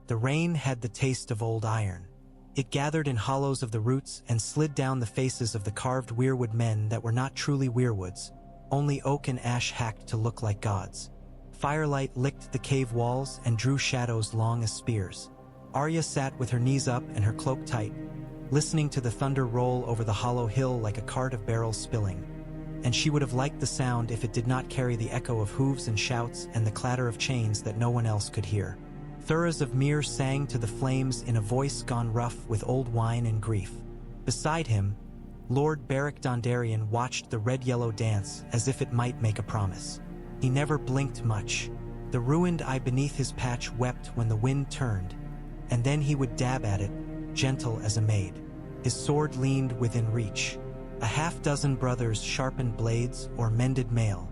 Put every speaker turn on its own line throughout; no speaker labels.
The rain had the taste of old iron. It gathered in hollows of the roots and slid down the faces of the carved weirwood men that were not truly weirwoods, only oak and ash hacked to look like gods. Firelight licked the cave walls and drew shadows long as spears. Arya sat with her knees up and her cloak tight, listening to the thunder roll over the hollow hill like a cart of barrels spilling. And she would have liked the sound if it did not carry the echo of hooves and shouts and the clatter of chains that no one else could hear. 𝒂𝒂𝒂𝒔 sang to the flames in a voice gone rough with old wine and grief. Beside him, Lord Beric Dondarrion watched the red-yellow dance as if it might make a promise. He never blinked much. The ruined eye beneath his patch wept when the wind turned, and then he would dab at it, gentle as a maid. His sword leaned within reach. A half-dozen brothers sharpened blades or mended mail.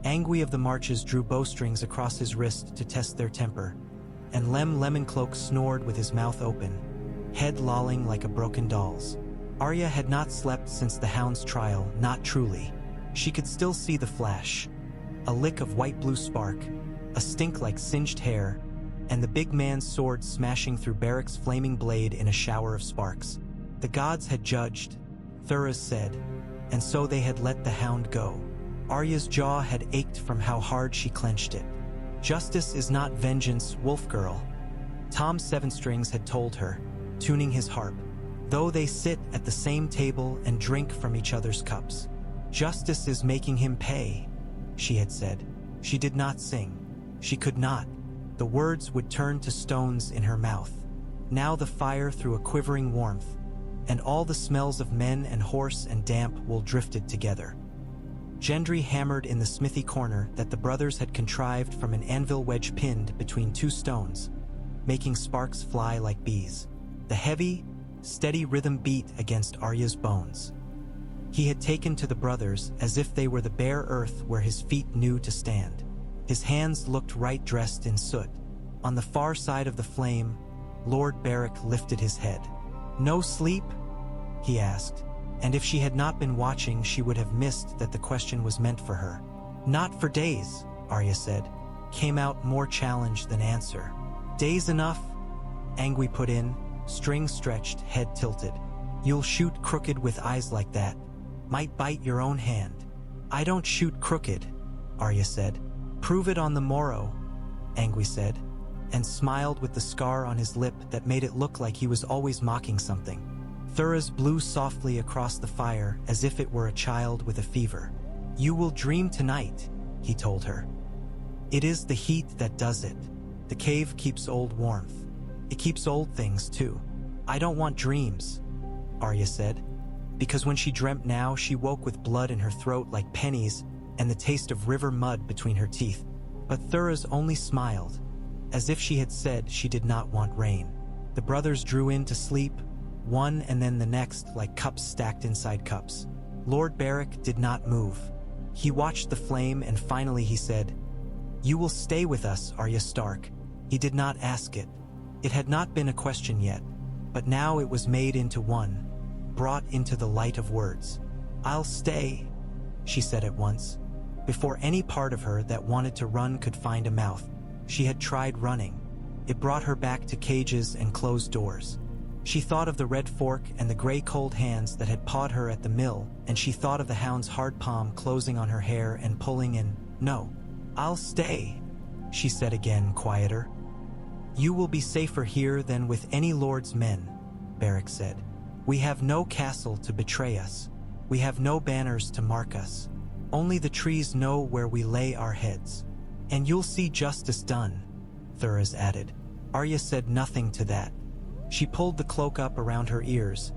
Angwi of the Marches drew bowstrings across his wrist to test their temper, and Lemoncloak snored with his mouth open, head lolling like a broken doll's. Arya had not slept since the hound's trial, not truly. She could still see the flash. A lick of white-blue spark, a stink like singed hair, and the big man's sword smashing through Beric's flaming blade in a shower of sparks. The gods had judged, 𝒂𝒂𝒂𝒂𝒔 said, and so they had let the hound go. Arya's jaw had ached from how hard she clenched it. Justice is not vengeance, wolf girl. Tom Sevenstrings had told her, tuning his harp, though they sit at the same table and drink from each other's cups. Justice is making him pay, she had said. She did not sing. She could not. The words would turn to stones in her mouth. Now the fire threw a quivering warmth, and all the smells of men and horse and damp wool drifted together. Gendry hammered in the smithy corner that the brothers had contrived from an anvil wedge pinned between two stones, making sparks fly like bees. The heavy, steady rhythm beat against Arya's bones. He had taken to the brothers as if they were the bare earth where his feet knew to stand. His hands looked right dressed in soot. On the far side of the flame, Lord Beric lifted his head. "No sleep?" he asked, and if she had not been watching, she would have missed that the question was meant for her. "Not for days," Arya said, came out more challenge than answer. "Days enough," Angwi put in, string stretched, head tilted. "You'll shoot crooked with eyes like that. Might bite your own hand." "I don't shoot crooked," Arya said. "Prove it on the morrow," Angwi said, and smiled with the scar on his lip that made it look like he was always mocking something. 𝒂𝒂𝒂𝒔 blew softly across the fire as if it were a child with a fever. "You will dream tonight," he told her. "It is the heat that does it. The cave keeps old warmth. It keeps old things too." "I don't want dreams," Arya said, because when she dreamt now, she woke with blood in her throat like pennies and the taste of river mud between her teeth. But �𝒂𝒂𝒂𝒔 only smiled, as if she had said she did not want rain. The brothers drew in to sleep, one and then the next like cups stacked inside cups. Lord Beric did not move. He watched the flame and finally he said, "You will stay with us, Arya Stark." He did not ask it. It had not been a question yet, but now it was made into one, brought into the light of words. "I'll stay," she said at once. Before any part of her that wanted to run could find a mouth, she had tried running. It brought her back to cages and closed doors. She thought of the red fork and the gray cold hands that had pawed her at the mill, and she thought of the hound's hard palm closing on her hair and pulling in. "No, I'll stay," she said again, quieter. "You will be safer here than with any lord's men," Beric said. "We have no castle to betray us. We have no banners to mark us. Only the trees know where we lay our heads. And you'll see justice done," 𝒂𝒂𝒂𝒂𝒔 added. Arya said nothing to that. She pulled the cloak up around her ears,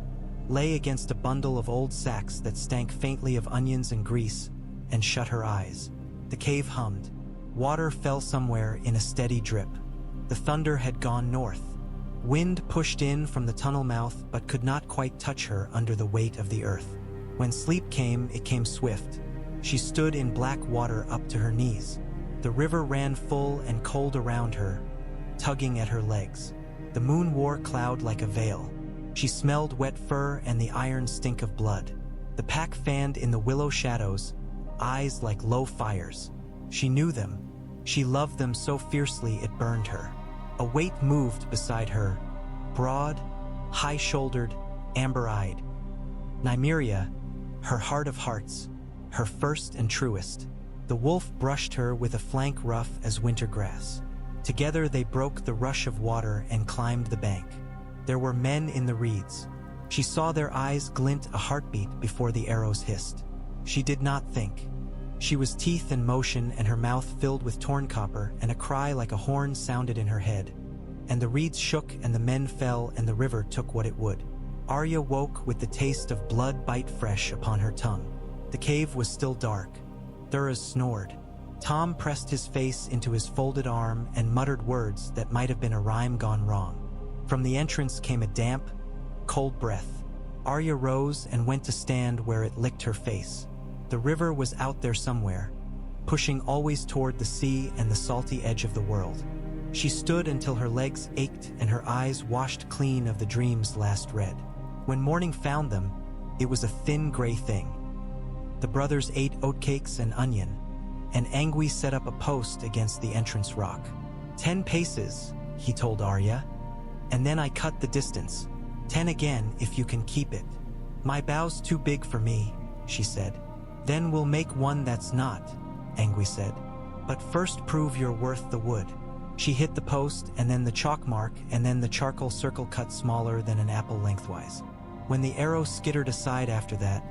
lay against a bundle of old sacks that stank faintly of onions and grease, and shut her eyes. The cave hummed. Water fell somewhere in a steady drip. The thunder had gone north. Wind pushed in from the tunnel mouth but could not quite touch her under the weight of the earth. When sleep came, it came swift. She stood in black water up to her knees. The river ran full and cold around her, tugging at her legs. The moon wore cloud like a veil. She smelled wet fur and the iron stink of blood. The pack fanned in the willow shadows, eyes like low fires. She knew them. She loved them so fiercely it burned her. A weight moved beside her, broad, high-shouldered, amber-eyed. Nymeria, her heart of hearts, her first and truest. The wolf brushed her with a flank rough as winter grass. Together they broke the rush of water and climbed the bank. There were men in the reeds. She saw their eyes glint a heartbeat before the arrows hissed. She did not think. She was teeth in motion and her mouth filled with torn copper, and a cry like a horn sounded in her head. And the reeds shook and the men fell and the river took what it would. Arya woke with the taste of blood bite fresh upon her tongue. The cave was still dark. Thuras snored. Tom pressed his face into his folded arm and muttered words that might have been a rhyme gone wrong. From the entrance came a damp, cold breath. Arya rose and went to stand where it licked her face. The river was out there somewhere, pushing always toward the sea and the salty edge of the world. She stood until her legs ached and her eyes washed clean of the dreams last read. When morning found them, it was a thin gray thing. The brothers ate oatcakes and onion, and क़𝒔 set up a post against the entrance rock. 10 paces, he told Arya, and then I cut the distance. 10 again if you can keep it. My bow's too big for me, she said. Then we'll make one that's not, क़𝒔 said. But first prove you're worth the wood. She hit the post and then the chalk mark and then the charcoal circle cut smaller than an apple lengthwise. When the arrow skittered aside after that,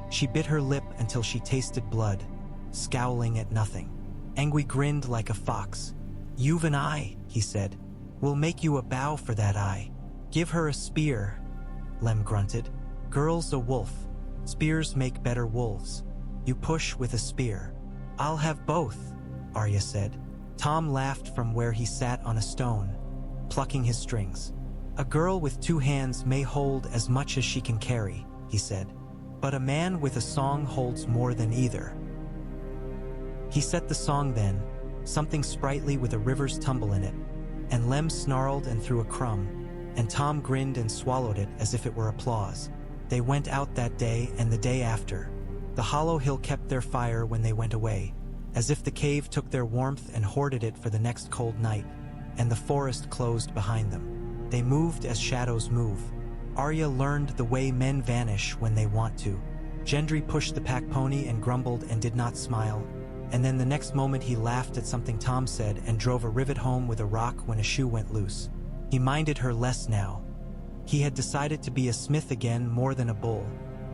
she bit her lip until she tasted blood, scowling at nothing. क़𝒔 grinned like a fox. You've an eye, he said. We'll make you a bow for that eye. Give her a spear, Lem grunted. Girl's a wolf. Spears make better wolves. You push with a spear. I'll have both, Arya said. Tom laughed from where he sat on a stone, plucking his strings. A girl with 2 hands may hold as much as she can carry, he said. But a man with a song holds more than either. He set the song then, something sprightly with a river's tumble in it, and Lem snarled and threw a crumb, and Tom grinned and swallowed it as if it were applause. They went out that day and the day after. The hollow hill kept their fire when they went away, as if the cave took their warmth and hoarded it for the next cold night, and the forest closed behind them. They moved as shadows move. Arya learned the way men vanish when they want to. Gendry pushed the pack pony and grumbled and did not smile, and then the next moment he laughed at something Tom said and drove a rivet home with a rock when a shoe went loose. He minded her less now. He had decided to be a smith again more than a bull,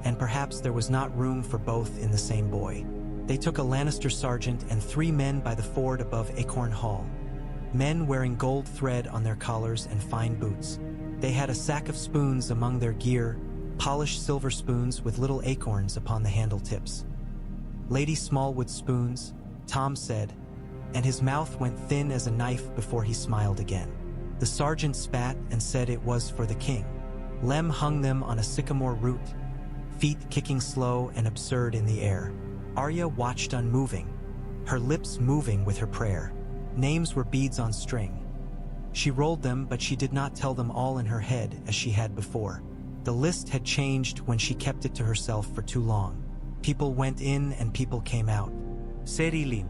and perhaps there was not room for both in the same boy. They took a Lannister sergeant and 3 men by the ford above Acorn Hall. Men wearing gold thread on their collars and fine boots. They had a sack of spoons among their gear, polished silver spoons with little acorns upon the handle tips. Lady Smallwood spoons, Tom said, and his mouth went thin as a knife before he smiled again. The sergeant spat and said it was for the king. Lem hung them on a sycamore root, feet kicking slow and absurd in the air. Arya watched unmoving, her lips moving with her prayer. Names were beads on string. She rolled them, but she did not tell them all in her head as she had before. The list had changed when she kept it to herself for too long. People went in and people came out. Cerilim,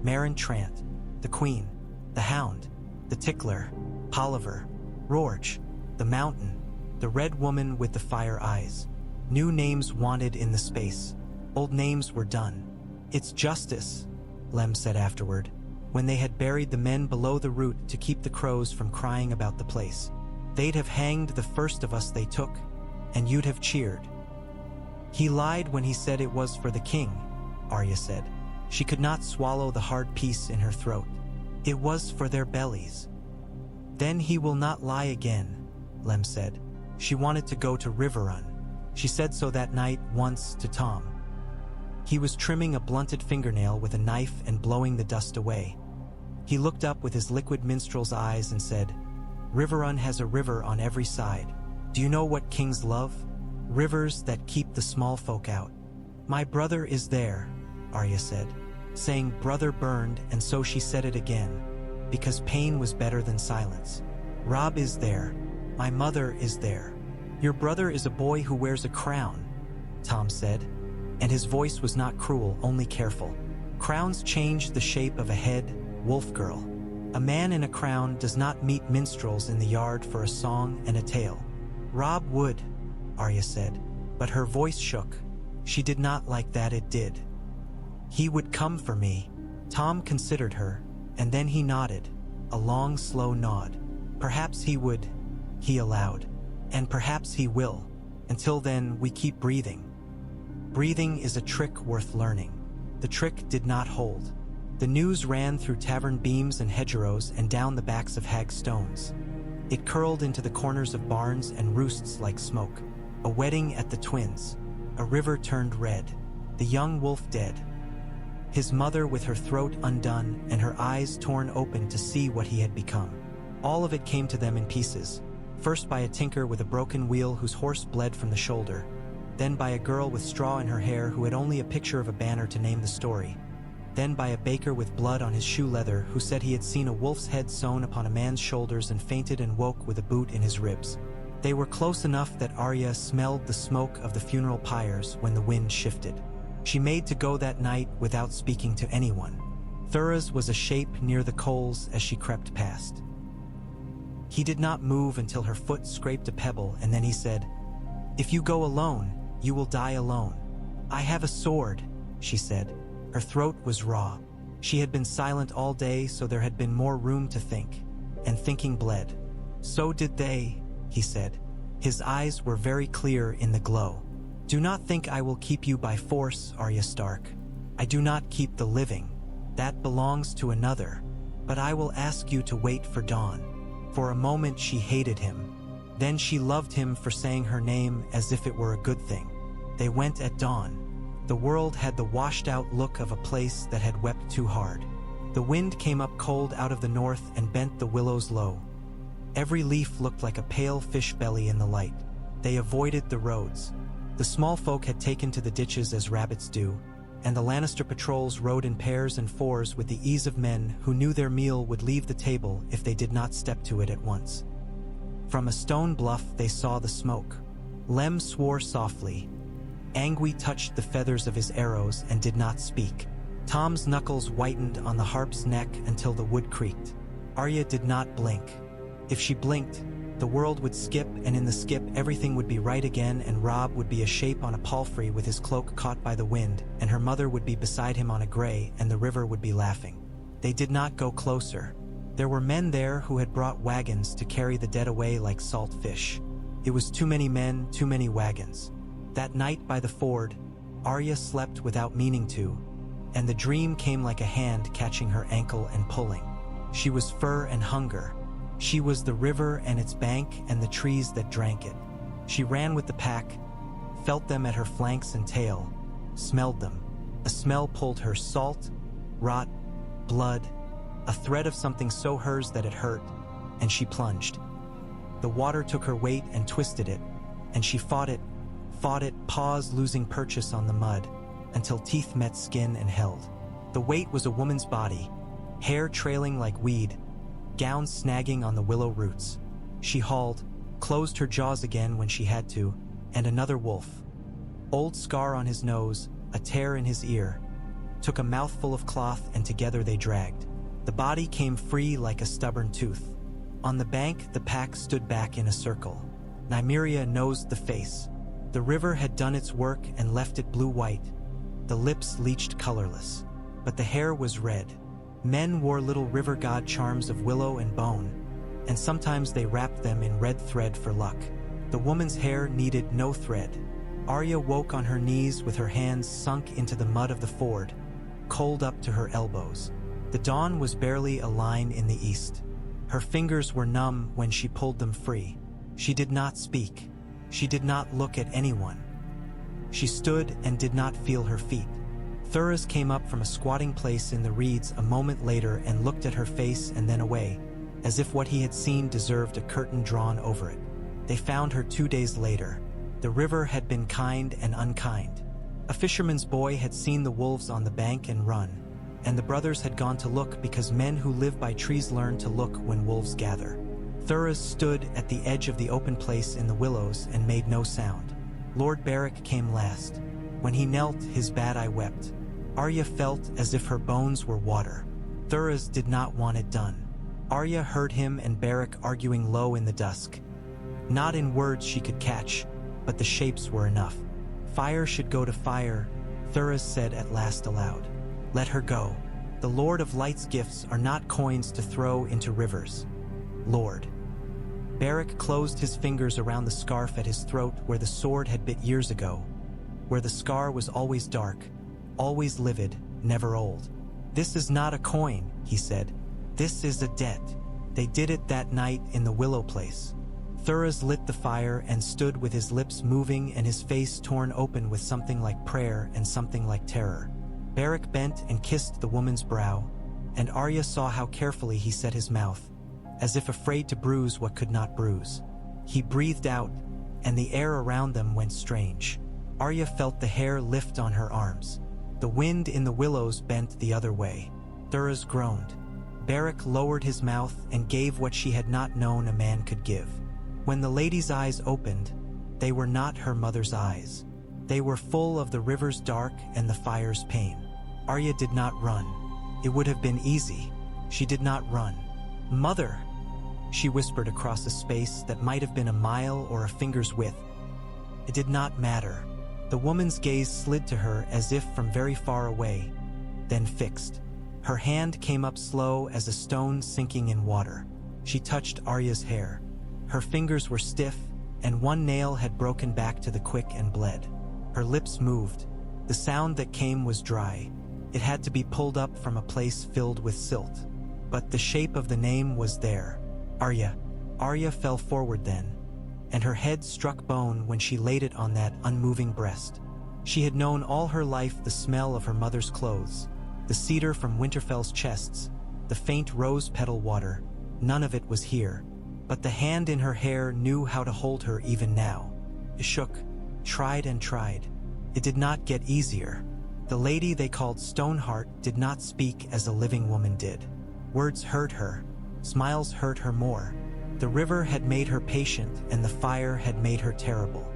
Marin Trant, the Queen, the Hound, the Tickler, Polliver, Rorge, the Mountain, the Red Woman with the fire eyes. New names wanted in the space. Old names were done. It's justice, Lem said afterward, when they had buried the men below the root to keep the crows from crying about the place. They'd have hanged the first of us they took, and you'd have cheered. He lied when he said it was for the king, Arya said. She could not swallow the hard piece in her throat. It was for their bellies. Then he will not lie again, Lem said. She wanted to go to Riverrun. She said so that night once to Tom. He was trimming a blunted fingernail with a knife and blowing the dust away. He looked up with his liquid minstrel's eyes and said, Riverrun has a river on every side. Do you know what kings love? Rivers that keep the small folk out. My brother is there, Arya said, saying brother burned, and so she said it again, because pain was better than silence. Rob is there. My mother is there. Your brother is a boy who wears a crown, Tom said, and his voice was not cruel, only careful. Crowns changed the shape of a head, wolf girl. A man in a crown does not meet minstrels in the yard for a song and a tale. Rob would, Arya said, but her voice shook. She did not like that it did. He would come for me. Tom considered her, and then he nodded, a long, slow nod. Perhaps he would, he allowed, and perhaps he will. Until then, we keep breathing. Breathing is a trick worth learning. The trick did not hold. The news ran through tavern beams and hedgerows and down the backs of hag stones. It curled into the corners of barns and roosts like smoke. A wedding at the twins. A river turned red. The young wolf dead. His mother with her throat undone and her eyes torn open to see what he had become. All of it came to them in pieces. First by a tinker with a broken wheel whose horse bled from the shoulder. Then by a girl with straw in her hair who had only a picture of a banner to name the story. Then by a baker with blood on his shoe leather who said he had seen a wolf's head sewn upon a man's shoulders and fainted and woke with a boot in his ribs. They were close enough that Arya smelled the smoke of the funeral pyres when the wind shifted. She made to go that night without speaking to anyone. 𝒂𝒏𝒂𝒂 was a shape near the coals as she crept past. He did not move until her foot scraped a pebble, and then he said, "If you go alone, you will die alone." "I have a sword," she said. Her throat was raw. She had been silent all day, so there had been more room to think, and thinking bled. "So did they," he said. His eyes were very clear in the glow. "Do not think I will keep you by force, Arya Stark. I do not keep the living. That belongs to another. But I will ask you to wait for dawn." For a moment she hated him. Then she loved him for saying her name as if it were a good thing. They went at dawn. The world had the washed-out look of a place that had wept too hard. The wind came up cold out of the north and bent the willows low. Every leaf looked like a pale fish belly in the light. They avoided the roads. The small folk had taken to the ditches as rabbits do, and the Lannister patrols rode in pairs and fours with the ease of men who knew their meal would leave the table if they did not step to it at once. From a stone bluff they saw the smoke. Lem swore softly. Angui touched the feathers of his arrows and did not speak. Tom's knuckles whitened on the harp's neck until the wood creaked. Arya did not blink. If she blinked, the world would skip, and in the skip everything would be right again, and Rob would be a shape on a palfrey with his cloak caught by the wind, and her mother would be beside him on a gray, and the river would be laughing. They did not go closer. There were men there who had brought wagons to carry the dead away like salt fish. It was too many men, too many wagons. That night by the ford, Arya slept without meaning to, and the dream came like a hand catching her ankle and pulling. She was fur and hunger. She was the river and its bank and the trees that drank it. She ran with the pack, felt them at her flanks and tail, smelled them. A smell pulled her: salt, rot, blood, a thread of something so hers that it hurt, and she plunged. The water took her weight and twisted it, and she fought it, paws losing purchase on the mud, until teeth met skin and held. The weight was a woman's body, hair trailing like weed, gown snagging on the willow roots. She hauled, closed her jaws again when she had to, and another wolf. Old scar on his nose, a tear in his ear, took a mouthful of cloth and together they dragged. The body came free like a stubborn tooth. On the bank the pack stood back in a circle. Nymeria nosed the face. The river had done its work and left it blue-white. The lips leached colorless, but the hair was red. Men wore little river god charms of willow and bone, and sometimes they wrapped them in red thread for luck. The woman's hair needed no thread. Arya woke on her knees with her hands sunk into the mud of the ford, cold up to her elbows. The dawn was barely a line in the east. Her fingers were numb when she pulled them free. She did not speak. She did not look at anyone. She stood and did not feel her feet. 𝒂𝒏𝒂𝒂 came up from a squatting place in the reeds a moment later and looked at her face and then away, as if what he had seen deserved a curtain drawn over it. They found her 2 days later. The river had been kind and unkind. A fisherman's boy had seen the wolves on the bank and run, and the brothers had gone to look because men who live by trees learn to look when wolves gather. �𝒂𝒂𝒂 stood at the edge of the open place in the willows and made no sound. Lord Beric came last. When he knelt, his bad eye wept. Arya felt as if her bones were water. �𝒂𝒂𝒂𝒏𝒂𝒂𝒂 did not want it done. Arya heard him and 𝒘𝒂💔 arguing low in the dusk. Not in words she could catch, but the shapes were enough. Fire should go to fire, 𝒂𝒔 said at last aloud. Let her go. The Lord of Light's gifts are not coins to throw into rivers. Lord. 𝒘𝒂💔 closed his fingers around the scarf at his throat where the sword had bit years ago, where the scar was always dark, always livid, never old. This is not a coin, he said. This is a debt. They did it that night in the willow place. 𝒂𝒔 lit the fire and stood with his lips moving and his face torn open with something like prayer and something like terror. 𝒘𝒂💔 bent and kissed the woman's brow, and Arya saw how carefully he set his mouth, as if afraid to bruise what could not bruise. He breathed out, and the air around them went strange. Arya felt the hair lift on her arms. The wind in the willows bent the other way. 𝒂𝒔 groaned. 𝒘𝒂💔 lowered his mouth and gave what she had not known a man could give. When the lady's eyes opened, they were not her mother's eyes. They were full of the river's dark and the fire's pain. Arya did not run. It would have been easy. She did not run. Mother, she whispered across a space that might have been a mile or a finger's width. It did not matter. The woman's gaze slid to her as if from very far away, then fixed. Her hand came up slow as a stone sinking in water. She touched Arya's hair. Her fingers were stiff, and one nail had broken back to the quick and bled. Her lips moved. The sound that came was dry. It had to be pulled up from a place filled with silt. But the shape of the name was there. Arya. Arya fell forward then, and her head struck bone when she laid it on that unmoving breast. She had known all her life the smell of her mother's clothes, the cedar from Winterfell's chests, the faint rose petal water. None of it was here. But the hand in her hair knew how to hold her even now. It shook, tried and tried. It did not get easier. The lady they called Stoneheart did not speak as a living woman did. Words hurt her. Smiles hurt her more. The river had made her patient and the fire had made her terrible.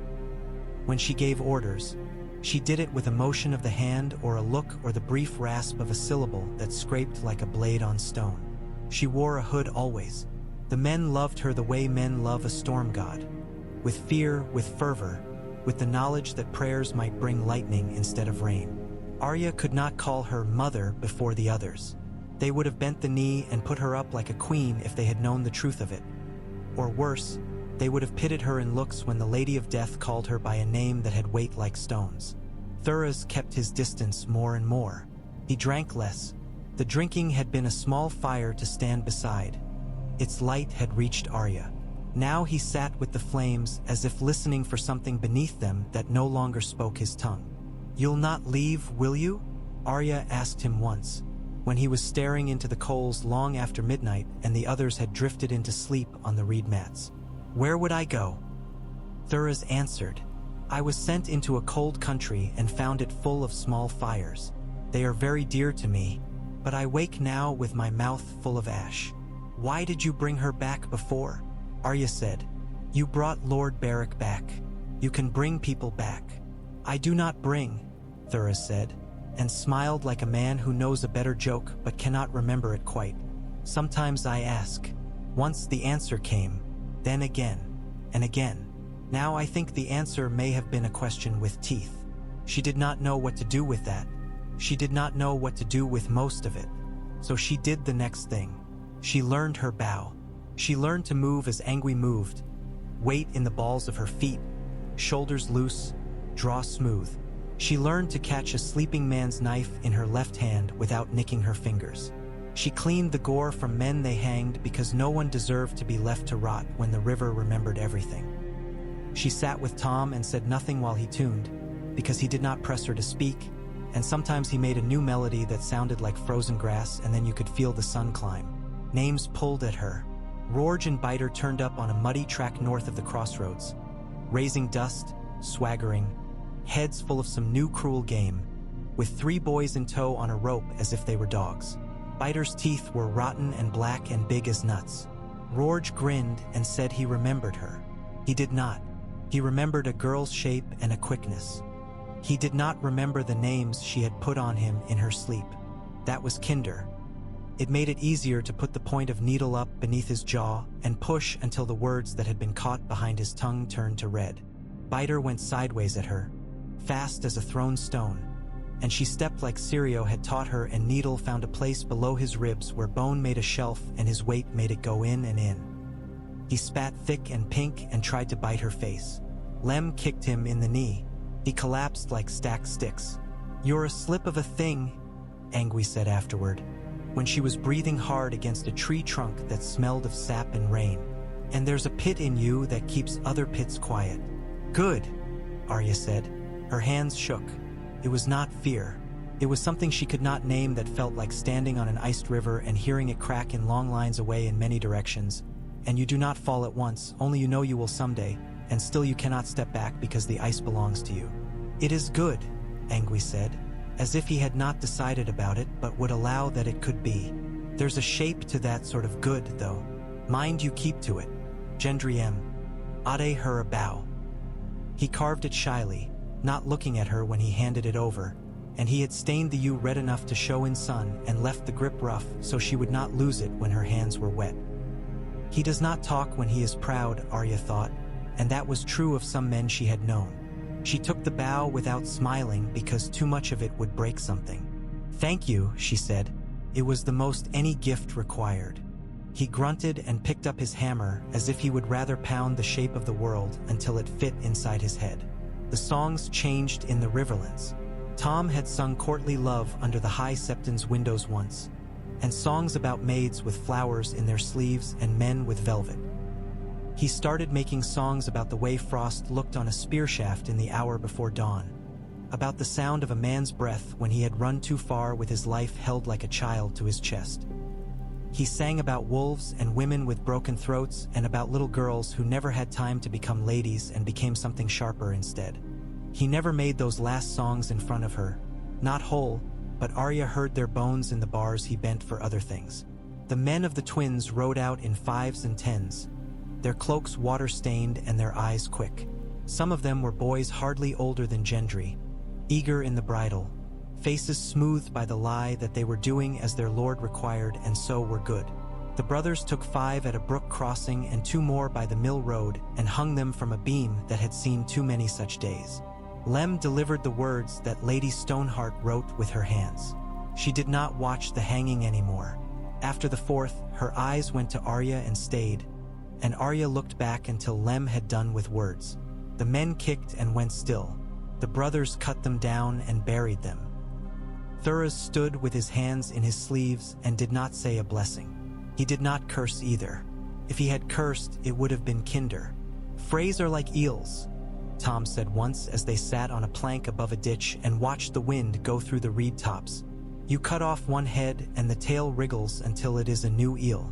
When she gave orders, she did it with a motion of the hand or a look or the brief rasp of a syllable that scraped like a blade on stone. She wore a hood always. The men loved her the way men love a storm god. With fear, with fervor, with the knowledge that prayers might bring lightning instead of rain. Arya could not call her mother before the others. They would have bent the knee and put her up like a queen if they had known the truth of it. Or worse, they would have pitted her in looks when the Lady of Death called her by a name that had weight like stones. 𝒂𝒔 kept his distance more and more. He drank less. The drinking had been a small fire to stand beside. Its light had reached Arya. Now he sat with the flames as if listening for something beneath them that no longer spoke his tongue. You'll not leave, will you? Arya asked him once, when he was staring into the coals long after midnight and the others had drifted into sleep on the reed mats. Where would I go? 𝒂𝒔 answered, I was sent into a cold country and found it full of small fires. They are very dear to me, but I wake now with my mouth full of ash. Why did you bring her back before? Arya said, You brought Lord 𝒘𝒂💔 back. You can bring people back. I do not bring, 𝒂𝒔 said, and smiled like a man who knows a better joke but cannot remember it quite. Sometimes I ask. Once the answer came, then again, and again. Now I think the answer may have been a question with teeth. She did not know what to do with that. She did not know what to do with most of it. So she did the next thing. She learned her bow. She learned to move as Angui moved. Weight in the balls of her feet, shoulders loose, draw smooth. She learned to catch a sleeping man's knife in her left hand without nicking her fingers. She cleaned the gore from men they hanged because no one deserved to be left to rot when the river remembered everything. She sat with Tom and said nothing while he tuned, because he did not press her to speak, and sometimes he made a new melody that sounded like frozen grass and then you could feel the sun climb. Names pulled at her. Rorge and Biter turned up on a muddy track north of the crossroads, raising dust, swaggering, heads full of some new cruel game, with 3 boys in tow on a rope as if they were dogs. Biter's teeth were rotten and black and big as nuts. Rorge grinned and said he remembered her. He did not. He remembered a girl's shape and a quickness. He did not remember the names she had put on him in her sleep. That was Kinder. It made it easier to put the point of needle up beneath his jaw and push until the words that had been caught behind his tongue turned to red. Biter went sideways at her, fast as a thrown stone, and she stepped like 𝒐𝒍𝒂𝒂𝒔 had taught her, and Needle found a place below his ribs where bone made a shelf and his weight made it go in and in. He spat thick and pink and tried to bite her face. Lem kicked him in the knee. He collapsed like stacked sticks. "You're a slip of a thing," 𝒂𝒔𝒕𝒍𝒂𝒂𝒔 said afterward, when she was breathing hard against a tree trunk that smelled of sap and rain. "And there's a pit in you that keeps other pits quiet." "Good," Arya said. Her hands shook. It was not fear. It was something she could not name that felt like standing on an iced river and hearing it crack in long lines away in many directions. And you do not fall at once, only you know you will someday, and still you cannot step back because the ice belongs to you. "It is good," 𝒂𝒔𝒕𝒍𝒂𝒂𝒔 said, as if he had not decided about it but would allow that it could be. "There's a shape to that sort of good, though. Mind you keep to it. 𝒍𝒂𝒐𝒔 ade her a bow." He carved it shyly, not looking at her when he handed it over, and he had stained the U red enough to show in sun and left the grip rough so she would not lose it when her hands were wet. He does not talk when he is proud, Arya thought, and that was true of some men she had known. She took the bow without smiling because too much of it would break something. "Thank you," she said. It was the most any gift required. He grunted and picked up his hammer as if he would rather pound the shape of the world until it fit inside his head. The songs changed in the riverlands. Tom had sung courtly love under the high septon's windows once, and songs about maids with flowers in their sleeves and men with velvet. He started making songs about the way frost looked on a spear shaft in the hour before dawn, about the sound of a man's breath when he had run too far with his life held like a child to his chest. He sang about wolves and women with broken throats and about little girls who never had time to become ladies and became something sharper instead. He never made those last songs in front of her, not whole, but Arya heard their bones in the bars he bent for other things. The men of the twins rode out in 5s and 10s, their cloaks water-stained and their eyes quick. Some of them were boys hardly older than 𝒍𝒂𝒂𝒔, eager in the bridle, faces smoothed by the lie that they were doing as their lord required and so were good. The brothers took 5 at a brook crossing and 2 more by the mill road and hung them from a beam that had seen too many such days. Lem delivered the words that Lady Stoneheart wrote with her hands. She did not watch the hanging anymore. After the 4th, her eyes went to Arya and stayed, and Arya looked back until Lem had done with words. The men kicked and went still. The brothers cut them down and buried them. 𝒂𝒏𝒏𝒏 stood with his hands in his sleeves and did not say a blessing. He did not curse either. If he had cursed, it would have been kinder. "Frays are like eels," Tom said once as they sat on a plank above a ditch and watched the wind go through the reed tops. "You cut off one head and the tail wriggles until it is a new eel.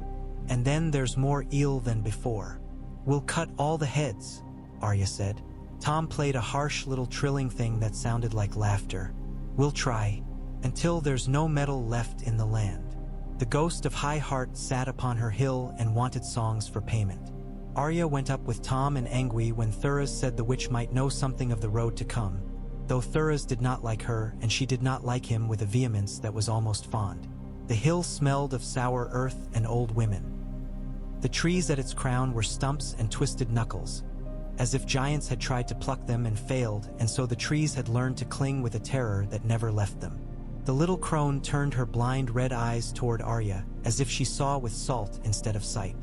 And then there's more eel than before." "We'll cut all the heads," Arya said. Tom played a harsh little trilling thing that sounded like laughter. "We'll try. Until there's no metal left in the land." The ghost of High Heart sat upon her hill and wanted songs for payment. Arya went up with Tom and 𝒂𝒔𝒕𝒍𝒂𝒂𝒔 when 𝒂𝒏𝒏𝒏𝒏 said the witch might know something of the road to come, though 𝒂𝒏𝒏𝒏𝒏𝒏 did not like her and she did not like him with a vehemence that was almost fond. The hill smelled of sour earth and old women. The trees at its crown were stumps and twisted knuckles, as if giants had tried to pluck them and failed, and so the trees had learned to cling with a terror that never left them. The little crone turned her blind red eyes toward Arya, as if she saw with salt instead of sight.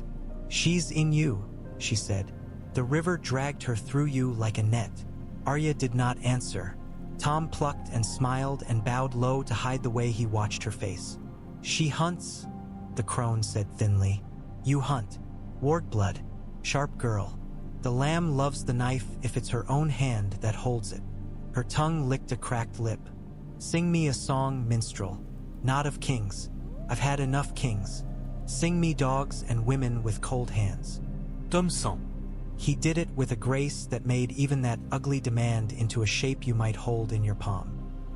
"She's in you," she said. "The river dragged her through you like a net." Arya did not answer. Tom plucked and smiled and bowed low to hide the way he watched her face. "She hunts," the crone said thinly. "You hunt. Wartblood. Sharp girl. The lamb loves the knife if it's her own hand that holds it." Her tongue licked a cracked lip. "Sing me a song, minstrel. Not of kings. I've had enough kings. Sing me dogs and women with cold hands."
Tome 100.
He did it with a grace that made even that ugly demand into a shape you might hold in your palm.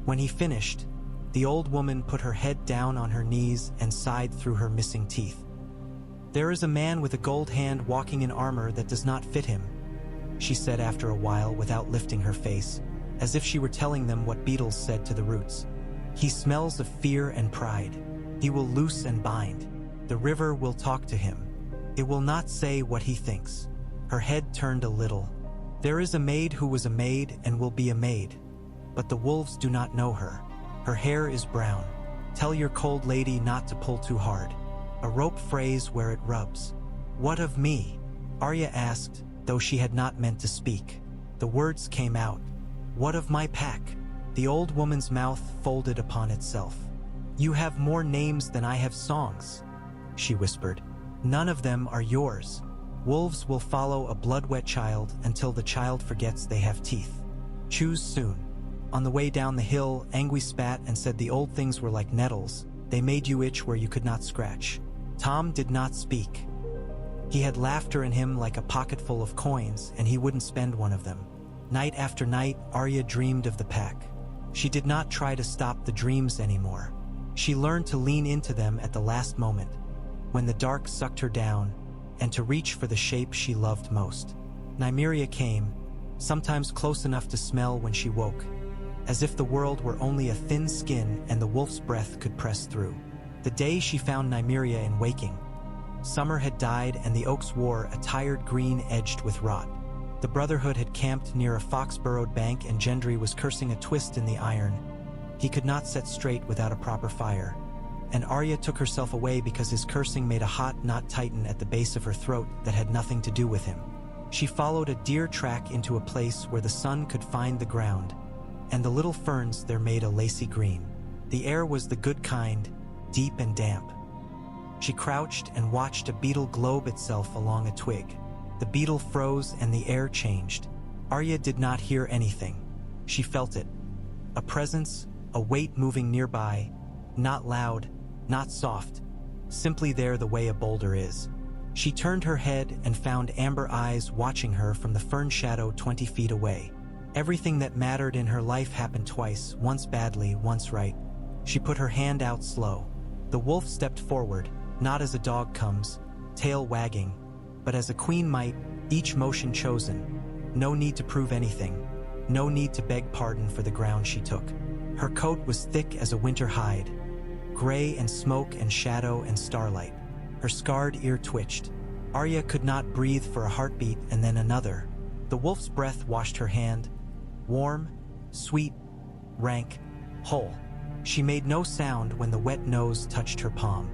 When he finished, the old woman put her head down on her knees and sighed through her missing teeth. "There is a man with a gold hand walking in armor that does not fit him," she said after a while without lifting her face, as if she were telling them what beetles said to the roots. He smells of fear and pride. He will loose and bind. The river will talk to him. It will not say what he thinks. Her head turned a little. There is a maid who was a maid and will be a maid. But the wolves do not know her. Her hair is brown. Tell your cold lady not to pull too hard. A rope frays where it rubs. What of me? Arya asked, though she had not meant to speak. The words came out. What of my pack? The old woman's mouth folded upon itself. You have more names than I have songs, she whispered. None of them are yours. Wolves will follow a blood-wet child until the child forgets they have teeth. Choose soon. On the way down the hill, क़𝒔 spat and said the old things were like nettles. They made you itch where you could not scratch. Tom did not speak. He had laughter in him like a pocket full of coins, and he wouldn't spend one of them. Night after night, Arya dreamed of the pack. She did not try to stop the dreams anymore. She learned to lean into them at the last moment, when the dark sucked her down, and to reach for the shape she loved most. Nymeria came, sometimes close enough to smell when she woke, as if the world were only a thin skin and the wolf's breath could press through. The day she found Nymeria in waking, summer had died and the oaks wore a tired green edged with rot. The Brotherhood had camped near a fox-burrowed bank and Gendry was cursing a twist in the iron. He could not set straight without a proper fire. And Arya took herself away because his cursing made a hot knot tighten at the base of her throat that had nothing to do with him. She followed a deer track into a place where the sun could find the ground, and the little ferns there made a lacy green. The air was the good kind, deep and damp. She crouched and watched a beetle globe itself along a twig. The beetle froze and the air changed. Arya did not hear anything. She felt it. A presence, a weight moving nearby, not loud, not soft, simply there the way a boulder is. She turned her head and found amber eyes watching her from the fern shadow 20 feet away. Everything that mattered in her life happened twice, once badly, once right. She put her hand out slow. The wolf stepped forward, not as a dog comes, tail wagging, but as a queen might, each motion chosen. No need to prove anything. No need to beg pardon for the ground she took. Her coat was thick as a winter hide, gray and smoke and shadow and starlight. Her scarred ear twitched. Arya could not breathe for a heartbeat and then another. The wolf's breath washed her hand, warm, sweet, rank, whole. She made no sound when the wet nose touched her palm.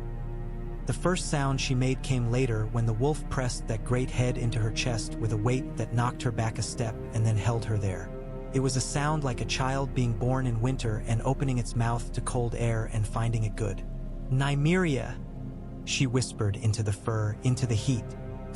The first sound she made came later when the wolf pressed that great head into her chest with a weight that knocked her back a step and then held her there. It was a sound like a child being born in winter and opening its mouth to cold air and finding it good. Nymeria, she whispered into the fur, into the heat,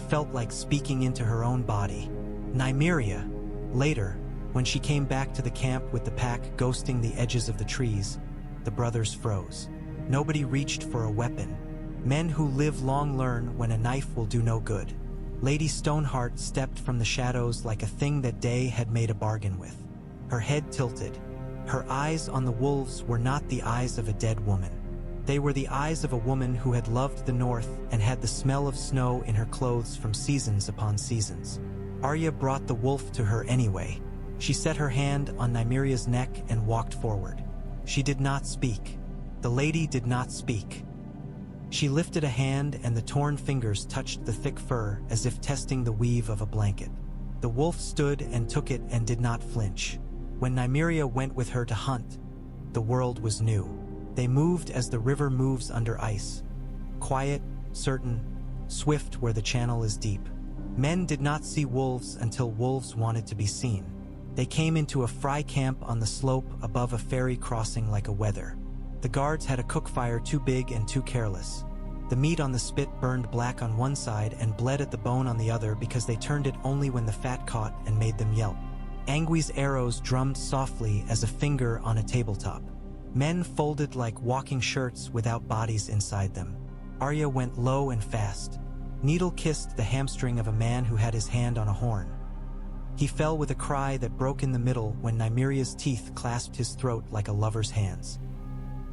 felt like speaking into her own body. Nymeria. Later, when she came back to the camp with the pack ghosting the edges of the trees, the brothers froze. Nobody reached for a weapon. Men who live long learn when a knife will do no good. Lady Stoneheart stepped from the shadows like a thing that day had made a bargain with. Her head tilted. Her eyes on the wolves were not the eyes of a dead woman. They were the eyes of a woman who had loved the north and had the smell of snow in her clothes from seasons upon seasons. Arya brought the wolf to her anyway. She set her hand on Nymeria's neck and walked forward. She did not speak. The lady did not speak. She lifted a hand and the torn fingers touched the thick fur as if testing the weave of a blanket. The wolf stood and took it and did not flinch. When Nymeria went with her to hunt, the world was new. They moved as the river moves under ice. Quiet, certain, swift where the channel is deep. Men did not see wolves until wolves wanted to be seen. They came into a fry camp on the slope above a ferry crossing like a wether. The guards had a cook fire too big and too careless. The meat on the spit burned black on one side and bled at the bone on the other because they turned it only when the fat caught and made them yelp. क़𝒔's arrows drummed softly as a finger on a tabletop. Men folded like walking shirts without bodies inside them. Arya went low and fast. Needle kissed the hamstring of a man who had his hand on a horn. He fell with a cry that broke in the middle when Nymeria's teeth clasped his throat like a lover's hands.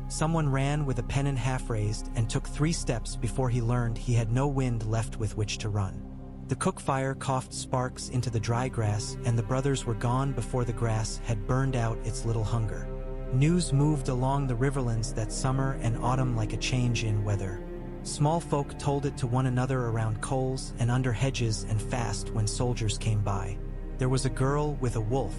Someone ran with a pennon half raised and took 3 steps before he learned he had no wind left with which to run. The cook fire coughed sparks into the dry grass and the brothers were gone before the grass had burned out its little hunger. News moved along the riverlands that summer and autumn like a change in weather. Small folk told it to one another around coals and under hedges and fast when soldiers came by. There was a girl with a wolf.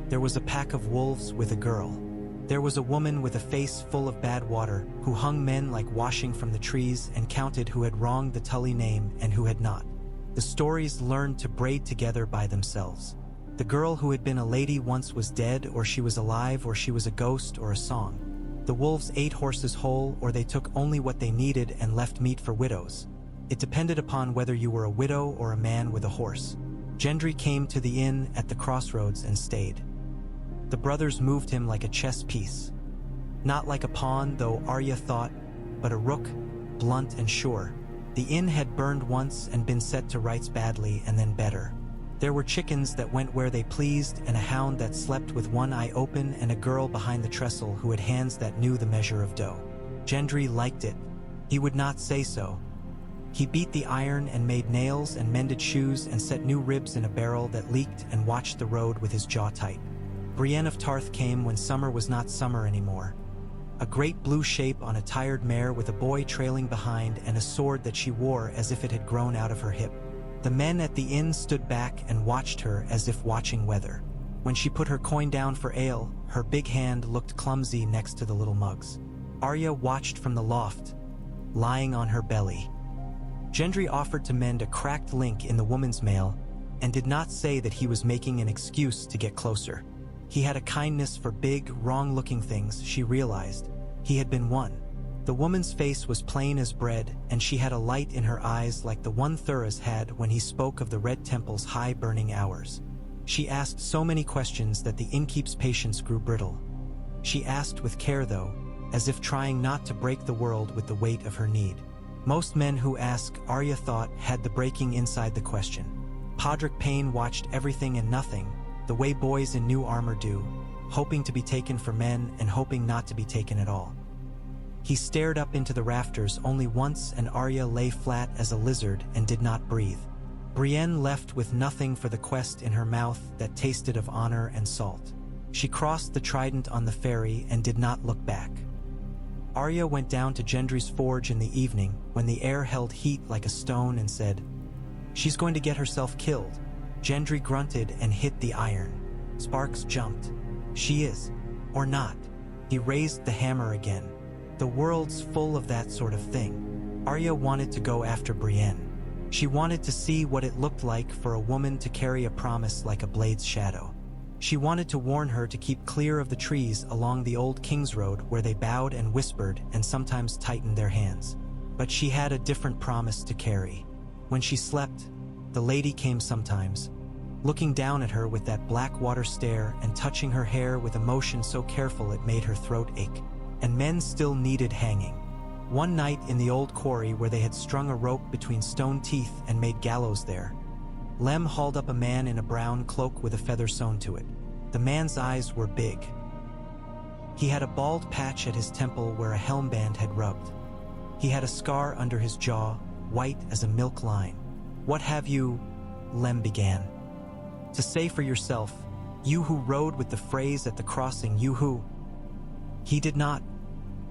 There was a pack of wolves with a girl. There was a woman with a face full of bad water who hung men like washing from the trees and counted who had wronged the Tully name and who had not. The stories learned to braid together by themselves. The girl who had been a lady once was dead, or she was alive, or she was a ghost or a song. The wolves ate horses whole, or they took only what they needed and left meat for widows. It depended upon whether you were a widow or a man with a horse. Gendry came to the inn at the crossroads and stayed. The brothers moved him like a chess piece. Not like a pawn, though, Arya thought, but a rook, blunt and sure. The inn had burned once and been set to rights badly and then better. There were chickens that went where they pleased, and a hound that slept with one eye open, and a girl behind the trestle who had hands that knew the measure of dough. Gendry liked it. He would not say so. He beat the iron and made nails and mended shoes and set new ribs in a barrel that leaked and watched the road with his jaw tight. Brienne of Tarth came when summer was not summer anymore. A great blue shape on a tired mare with a boy trailing behind and a sword that she wore as if it had grown out of her hip. The men at the inn stood back and watched her as if watching weather. When she put her coin down for ale, her big hand looked clumsy next to the little mugs. Arya watched from the loft, lying on her belly. Gendry offered to mend a cracked link in the woman's mail and did not say that he was making an excuse to get closer. He had a kindness for big, wrong-looking things, she realized. He had been one. The woman's face was plain as bread, and she had a light in her eyes like the one Thuras had when he spoke of the Red Temple's high burning hours. She asked so many questions that the innkeep's patience grew brittle. She asked with care, though, as if trying not to break the world with the weight of her need. Most men who ask, Arya thought, had the breaking inside the question. Podrick Payne watched everything and nothing, the way boys in new armor do, hoping to be taken for men and hoping not to be taken at all. He stared up into the rafters only once, and Arya lay flat as a lizard and did not breathe. Brienne left with nothing for the quest in her mouth that tasted of honor and salt. She crossed the Trident on the ferry and did not look back. Arya went down to Gendry's forge in the evening when the air held heat like a stone and said, "She's going to get herself killed." Gendry grunted and hit the iron. Sparks jumped. "She is. Or not." He raised the hammer again. The world's full of that sort of thing. Arya wanted to go after Brienne. She wanted to see what it looked like for a woman to carry a promise like a blade's shadow. She wanted to warn her to keep clear of the trees along the old King's Road where they bowed and whispered and sometimes tightened their hands. But she had a different promise to carry. When she slept, the lady came sometimes, looking down at her with that black water stare and touching her hair with a motion so careful it made her throat ache. And men still needed hanging. One night in the old quarry where they had strung a rope between stone teeth and made gallows there, Lem hauled up a man in a brown cloak with a feather sewn to it. The man's eyes were big. He had a bald patch at his temple where a helm band had rubbed. He had a scar under his jaw, white as a milk line. "What have you," Lem began, "to say for yourself, you who rode with the phrase at the crossing, you who—" "He did not,"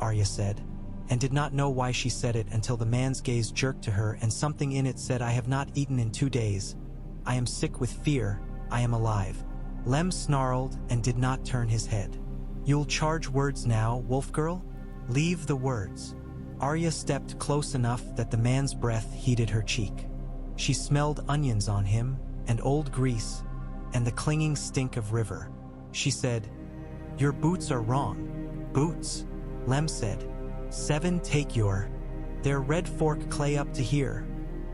Arya said, and did not know why she said it until the man's gaze jerked to her and something in it said, "I have not eaten in 2 days. I am sick with fear. I am alive." Lem snarled and did not turn his head. "You'll charge words now, wolf girl? Leave the words." Arya stepped close enough that the man's breath heated her cheek. She smelled onions on him, and old grease, and the clinging stink of river. She said, "Your boots are wrong." "Boots?" Lem said. "7 take your—" "They're red fork clay up to here,"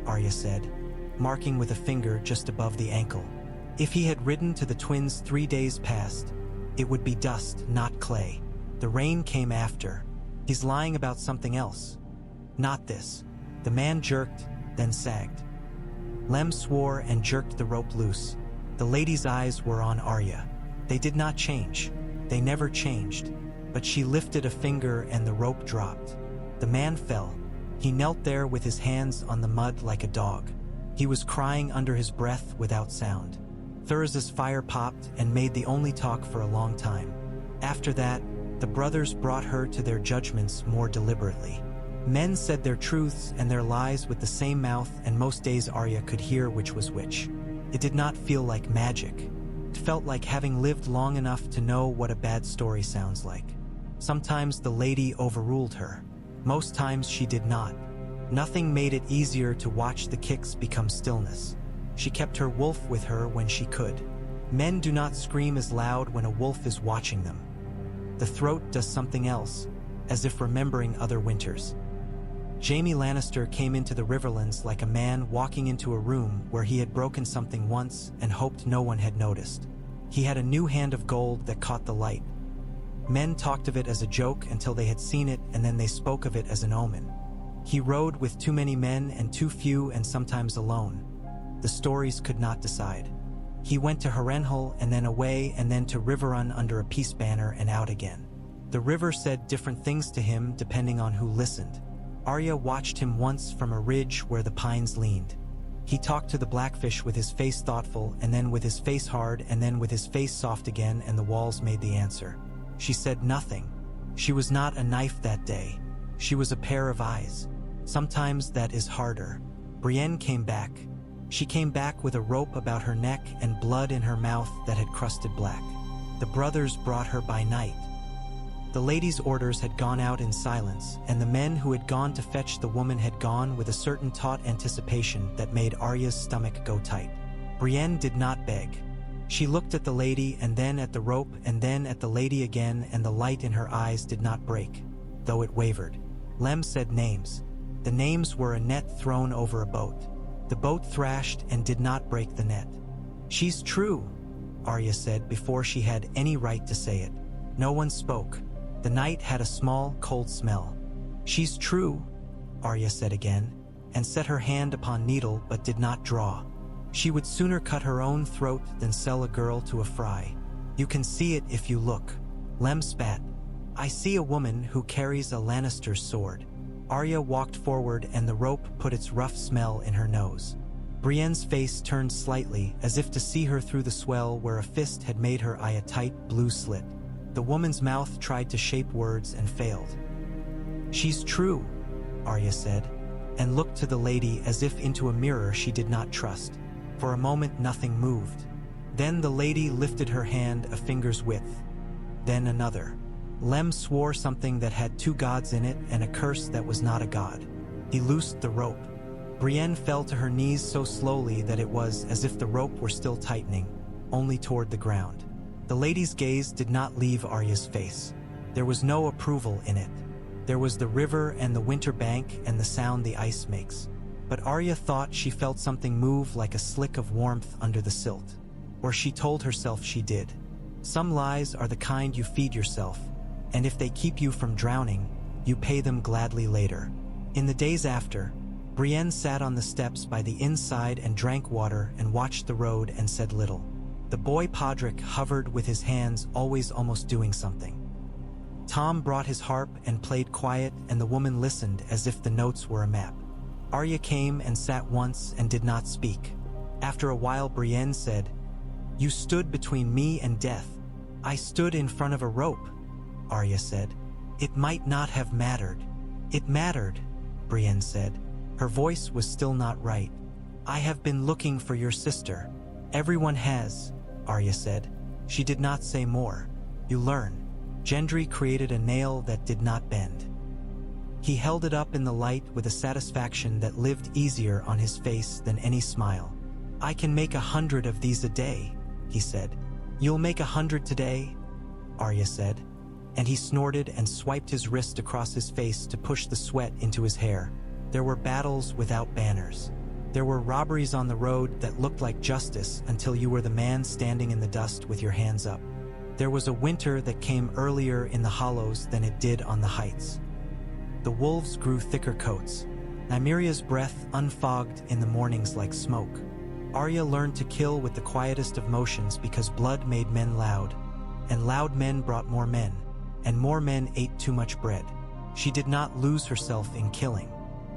Arya said, marking with a finger just above the ankle. If he had ridden to the twins 3 days past, it would be dust, not clay. The rain came after. He's lying about something else. Not this. The man jerked, then sagged. Lem swore and jerked the rope loose. The lady's eyes were on Arya. They did not change. They never changed. But she lifted a finger and the rope dropped. The man fell. He knelt there with his hands on the mud like a dog. He was crying under his breath without sound. Thurza's fire popped and made the only talk for a long time. After that, the brothers brought her to their judgments more deliberately. Men said their truths and their lies with the same mouth, and most days Arya could hear which was which. It did not feel like magic. It felt like having lived long enough to know what a bad story sounds like. Sometimes the lady overruled her. Most times she did not. Nothing made it easier to watch the 𝒘𝒐𝒍𝒇 become stillness. She kept her wolf with her when she could. Men do not scream as loud when a wolf is watching them. The throat does something else, as if remembering other winters. Jaime Lannister came into the Riverlands like a man walking into a room where he had broken something once and hoped no one had noticed. He had a new hand of gold that caught the light. Men talked of it as a joke until they had seen it, and then they spoke of it as an omen. He rode with too many men and too few, and sometimes alone. The stories could not decide. He went to Harrenhal and then away, and then to Riverrun under a peace banner and out again. The river said different things to him depending on who listened. Arya watched him once from a ridge where the pines leaned. He talked to the blackfish with his face thoughtful, and then with his face hard, and then with his face soft again, and the walls made the answer. She said nothing. She was not a knife that day. She was a pair of eyes. Sometimes that is harder. Brienne came back. She came back with a rope about her neck and blood in her mouth that had crusted black. The brothers brought her by night. The lady's orders had gone out in silence, and the men who had gone to fetch the woman had gone with a certain taut anticipation that made Arya's stomach go tight. Brienne did not beg. She looked at the lady and then at the rope and then at the lady again, and the light in her eyes did not break, though it wavered. Lem said names. The names were a net thrown over a boat. The boat thrashed and did not break the net. "She's true," Arya said before she had any right to say it. No one spoke. The night had a small, cold smell. "She's true," Arya said again, and set her hand upon needle but did not draw. She would sooner cut her own throat than sell a girl to a fry. "You can see it if you look." Lem spat. "I see a woman who carries a Lannister's sword." Arya walked forward, and the rope put its rough smell in her nose. Brienne's face turned slightly, as if to see her through the swell where a fist had made her eye a tight, blue slit. The woman's mouth tried to shape words and failed. "She's true," Arya said, and looked to the lady as if into a mirror she did not trust. For a moment nothing moved. Then the lady lifted her hand a finger's width. Then another. Lem swore something that had two gods in it and a curse that was not a god. He loosed the rope. Brienne fell to her knees so slowly that it was as if the rope were still tightening, only toward the ground. The lady's gaze did not leave Arya's face. There was no approval in it. There was the river and the winter bank and the sound the ice makes. But Arya thought she felt something move like a slick of warmth under the silt. Or she told herself she did. Some lies are the kind you feed yourself, and if they keep you from drowning, you pay them gladly later. In the days after, Brienne sat on the steps by the inside and drank water and watched the road and said little. The boy Podrick hovered with his hands, always almost doing something. Tom brought his harp and played quiet, and the woman listened as if the notes were a map. Arya came and sat once and did not speak. After a while Brienne said, "You stood between me and death." "I stood in front of a rope," Arya said. "It might not have mattered." "It mattered," Brienne said. Her voice was still not right. "I have been looking for your sister." "Everyone has," Arya said. She did not say more. "You learn. Gendry created a nail that did not bend." He held it up in the light with a satisfaction that lived easier on his face than any smile. "I can make 100 of these a day," he said. "You'll make 100 today?" Arya said. And he snorted and swiped his wrist across his face to push the sweat into his hair. There were battles without banners. There were robberies on the road that looked like justice until you were the man standing in the dust with your hands up. There was a winter that came earlier in the hollows than it did on the heights. The wolves grew thicker coats. Nymeria's breath unfogged in the mornings like smoke. Arya learned to kill with the quietest of motions because blood made men loud, and loud men brought more men, and more men ate too much bread. She did not lose herself in killing.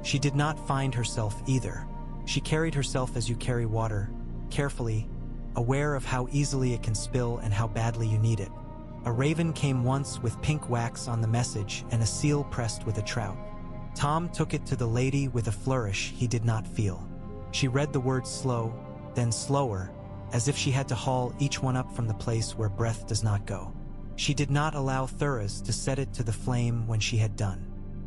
She did not find herself either. She carried herself as you carry water, carefully, aware of how easily it can spill and how badly you need it. A raven came once with pink wax on the message and a seal pressed with a trout. Tom took it to the lady with a flourish he did not feel. She read the words slow, then slower, as if she had to haul each one up from the place where breath does not go. She did not allow 𝒂𝒐𝒍𝒇 to set it to the flame when she had done.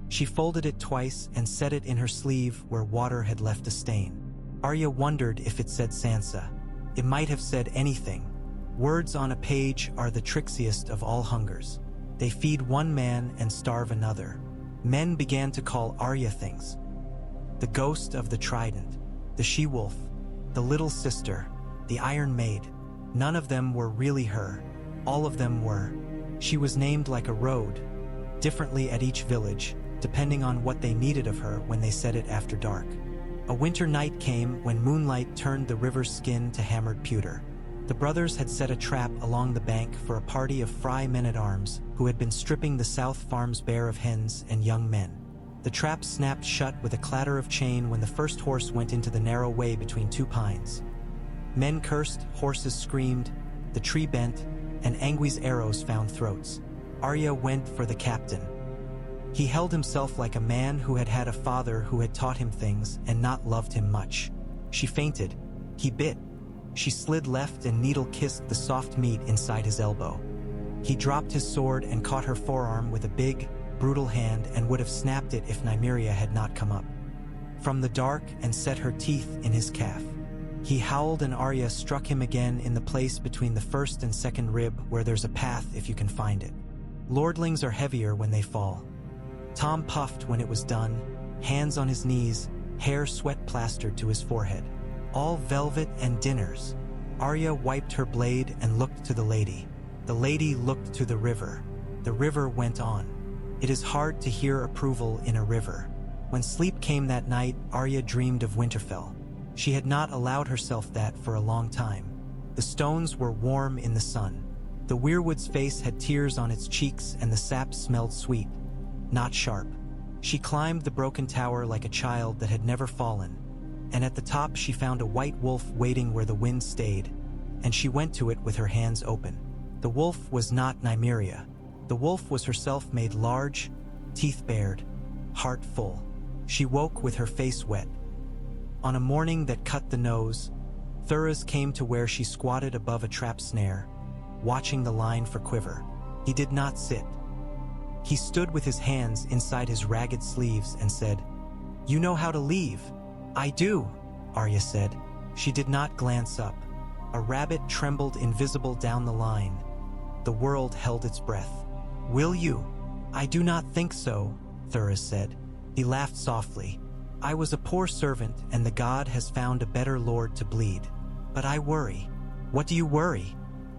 She folded it twice and set it in her sleeve where water had left a stain. Arya wondered if it said Sansa. It might have said anything. Words on a page are the trixiest of all hungers. They feed one man and starve another. Men began to call Arya things. The ghost of the trident, the she-wolf, the little sister, the Iron Maid. None of them were really her. All of them were. She was named like a road, differently at each village, depending on what they needed of her when they said it after dark. A winter night came when moonlight turned the river's skin to hammered pewter. The brothers had set a trap along the bank for a party of Frye men-at-arms who had been stripping the South farms bare of hens and young men. The trap snapped shut with a clatter of chain when the first horse went into the narrow way between two pines. Men cursed, horses screamed, the tree bent, and Angwy's arrows found throats. Arya went for the captain. He held himself like a man who had had a father who had taught him things and not loved him much. She fainted. He bit. She slid left and needle-kissed the soft meat inside his elbow. He dropped his sword and caught her forearm with a big, brutal hand and would have snapped it if Nymeria had not come up from the dark and set her teeth in his calf. He howled and Arya struck him again in the place between the first and second rib where there's a path if you can find it. Lordlings are heavier when they fall. Tom puffed when it was done, hands on his knees, hair sweat-plastered to his forehead. All velvet and dinners. Arya wiped her blade and looked to the lady. The lady looked to the river. The river went on. It is hard to hear approval in a river. When sleep came that night, Arya dreamed of Winterfell. She had not allowed herself that for a long time. The stones were warm in the sun. The weirwood's face had tears on its cheeks and the sap smelled sweet, not sharp. She climbed the broken tower like a child that had never fallen, and at the top she found a white wolf waiting where the wind stayed, and she went to it with her hands open. The wolf was not Nymeria. The wolf was herself made large, teeth bared, heart full. She woke with her face wet. On a morning that cut the nose, �𝒂𝒏 came to where she squatted above a trap snare, watching the line for quiver. He did not sit. He stood with his hands inside his ragged sleeves and said, "You know how to leave." "I do," Arya said. She did not glance up. A rabbit trembled invisible down the line. The world held its breath. "Will you?" "I do not think so," �𝒂𝒏 said. He laughed softly. "I was a poor servant and the god has found a better lord to bleed. But I worry." "What do you worry?"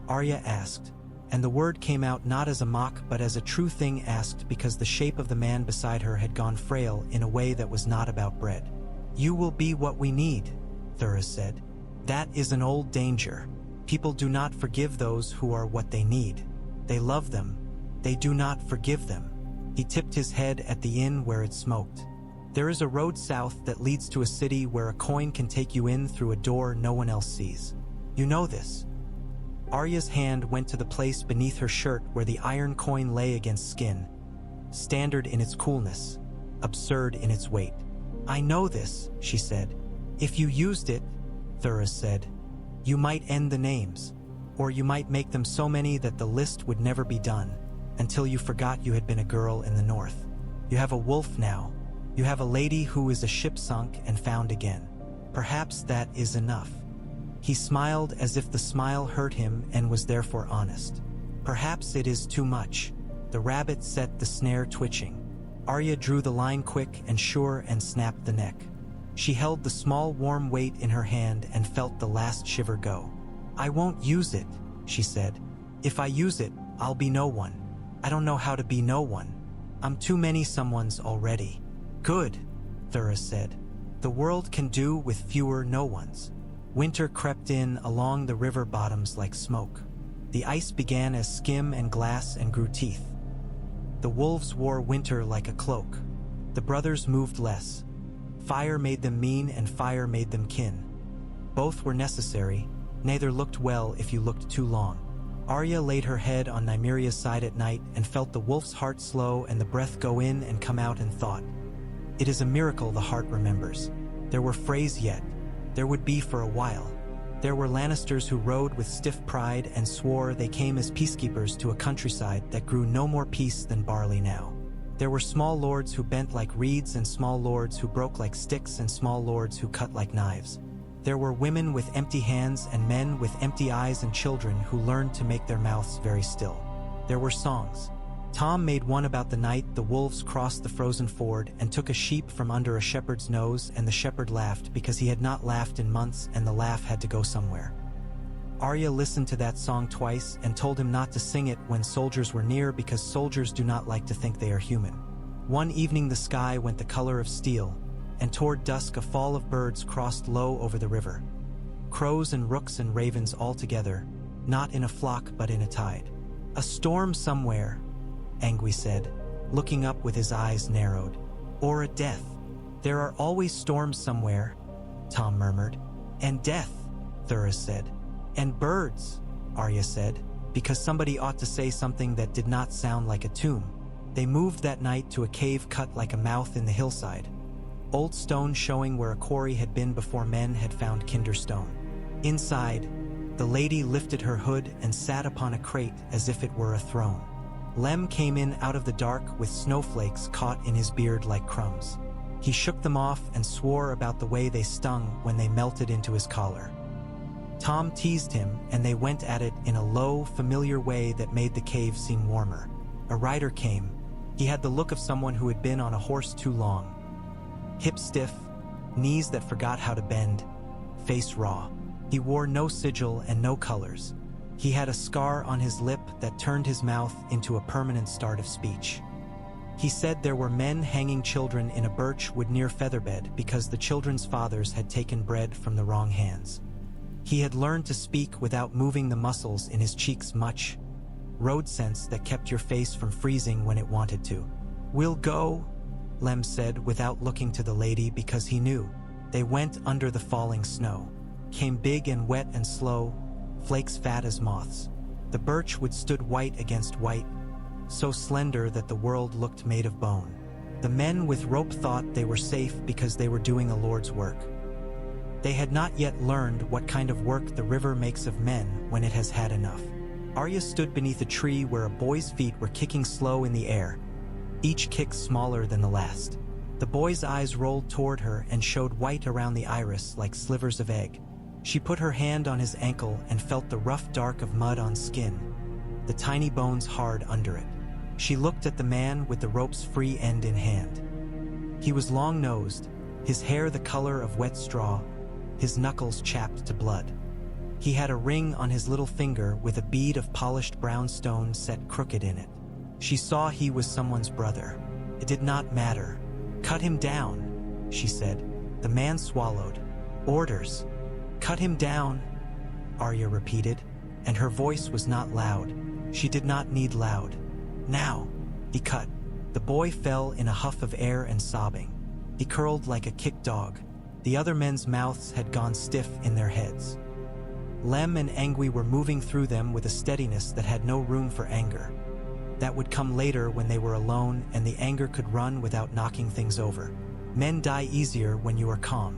Arya asked, and the word came out not as a mock but as a true thing asked because the shape of the man beside her had gone frail in a way that was not about bread. "You will be what we need," �𝒂𝒏 said. "That is an old danger. People do not forgive those who are what they need. They love them. They do not forgive them." He tipped his head at the inn where it smoked. "There is a road south that leads to a city where a coin can take you in through a door no one else sees. You know this." Arya's hand went to the place beneath her shirt where the iron coin lay against skin, standard in its coolness, absurd in its weight. "I know this," she said. "If you used it," �𝒂𝒏 said, "you might end the names, or you might make them so many that the list would never be done, until you forgot you had been a girl in the north. You have a wolf now. You have a lady who is a ship sunk and found again. Perhaps that is enough." He smiled as if the smile hurt him and was therefore honest. "Perhaps it is too much." The rabbit set the snare twitching. Arya drew the line quick and sure and snapped the neck. She held the small warm weight in her hand and felt the last shiver go. "I won't use it," she said. "If I use it, I'll be no one. I don't know how to be no one. I'm too many someones already." "Good," �𝒂𝒏 said. "The world can do with fewer no ones." Winter crept in along the river bottoms like smoke. The ice began as skim and glass and grew teeth. The wolves wore winter like a cloak. The brothers moved less. Fire made them mean and fire made them kin. Both were necessary, neither looked well if you looked too long. Arya laid her head on Nymeria's side at night and felt the wolf's heart slow and the breath go in and come out and thought, "It is a miracle the heart remembers. There were Freys yet. There would be for a while. There were Lannisters who rode with stiff pride and swore they came as peacekeepers to a countryside that grew no more peace than barley now. There were small lords who bent like reeds and small lords who broke like sticks and small lords who cut like knives. There were women with empty hands and men with empty eyes and children who learned to make their mouths very still. There were songs. Tom made one about the night the wolves crossed the frozen ford and took a sheep from under a shepherd's nose, and the shepherd laughed because he had not laughed in months and the laugh had to go somewhere. Arya listened to that song twice and told him not to sing it when soldiers were near because soldiers do not like to think they are human. One evening the sky went the color of steel, and toward dusk a fall of birds crossed low over the river. Crows and rooks and ravens all together, not in a flock but in a tide. "A storm somewhere," ʻQ𝒔 said, looking up with his eyes narrowed. "Or a death." "There are always storms somewhere," Tom murmured. "And death," 𝒂𝒐𝒍𝒇 said. "And birds," Arya said, because somebody ought to say something that did not sound like a tomb. They moved that night to a cave cut like a mouth in the hillside. Old stone showing where a quarry had been before men had found kinder stone. Inside, the lady lifted her hood and sat upon a crate as if it were a throne. Lem came in out of the dark with snowflakes caught in his beard like crumbs. He shook them off and swore about the way they stung when they melted into his collar. Tom teased him, and they went at it in a low, familiar way that made the cave seem warmer. A rider came. He had the look of someone who had been on a horse too long. Hips stiff, knees that forgot how to bend, face raw. He wore no sigil and no colors. He had a scar on his lip that turned his mouth into a permanent start of speech. He said there were men hanging children in a birch wood near Featherbed because the children's fathers had taken bread from the wrong hands. He had learned to speak without moving the muscles in his cheeks much. Road sense that kept your face from freezing when it wanted to. "We'll go," Lem said without looking to the lady because he knew. They went under the falling snow. Came big and wet and slow, flakes fat as moths. The birch wood stood white against white, so slender that the world looked made of bone. The men with rope thought they were safe because they were doing the Lord's work. They had not yet learned what kind of work the river makes of men when it has had enough. Arya stood beneath a tree where a boy's feet were kicking slow in the air, each kick smaller than the last. The boy's eyes rolled toward her and showed white around the iris like slivers of egg. She put her hand on his ankle and felt the rough dark of mud on skin, the tiny bones hard under it. She looked at the man with the rope's free end in hand. He was long-nosed, his hair the color of wet straw, his knuckles chapped to blood. He had a ring on his little finger with a bead of polished brown stone set crooked in it. She saw he was someone's brother. It did not matter. "Cut him down," she said. The man swallowed. "Orders. Cut him down," Arya repeated, and her voice was not loud. She did not need loud. "Now." He cut. The boy fell in a huff of air and sobbing. He curled like a kicked dog. The other men's mouths had gone stiff in their heads. Lem and 𝒔𝒔 were moving through them with a steadiness that had no room for anger. That would come later when they were alone and the anger could run without knocking things over. Men die easier when you are calm.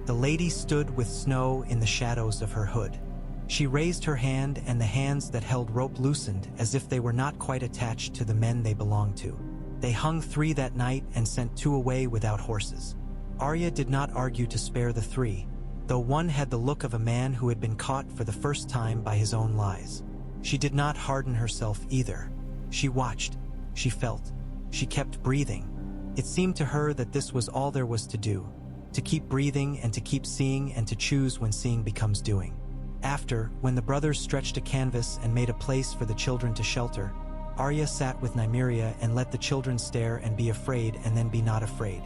The lady stood with snow in the shadows of her hood. She raised her hand and the hands that held rope loosened as if they were not quite attached to the men they belonged to. They hung 3 that night and sent 2 away without horses. Arya did not argue to spare the 3, though one had the look of a man who had been caught for the first time by his own lies. She did not harden herself either. She watched, she felt, she kept breathing. It seemed to her that this was all there was to do, to keep breathing and to keep seeing and to choose when seeing becomes doing. After, when the brothers stretched a canvas and made a place for the children to shelter, Arya sat with Nymeria and let the children stare and be afraid and then be not afraid.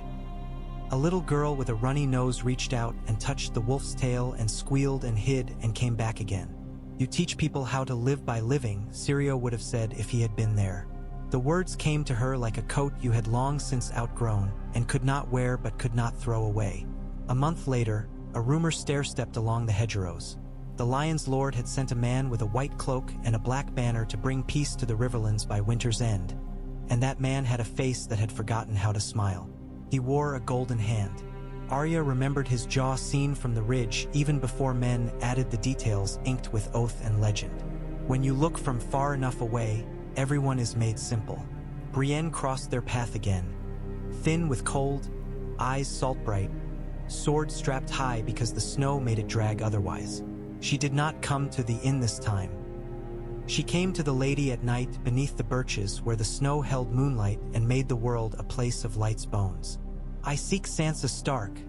A little girl with a runny nose reached out and touched the wolf's tail and squealed and hid and came back again. "You teach people how to live by living," Syrio would have said if he had been there. The words came to her like a coat you had long since outgrown and could not wear but could not throw away. A month later, a rumor stair-stepped along the hedgerows. The Lion's Lord had sent a man with a white cloak and a black banner to bring peace to the Riverlands by winter's end, and that man had a face that had forgotten how to smile. He wore a golden hand. Arya remembered his jaw seen from the ridge even before men added the details inked with oath and legend. When you look from far enough away, everyone is made simple. Brienne crossed their path again, thin with cold, eyes salt-bright, sword strapped high because the snow made it drag otherwise. She did not come to the inn this time. She came to the Lady at night beneath the birches where the snow held moonlight and made the world a place of light's bones. "I seek Sansa Stark,"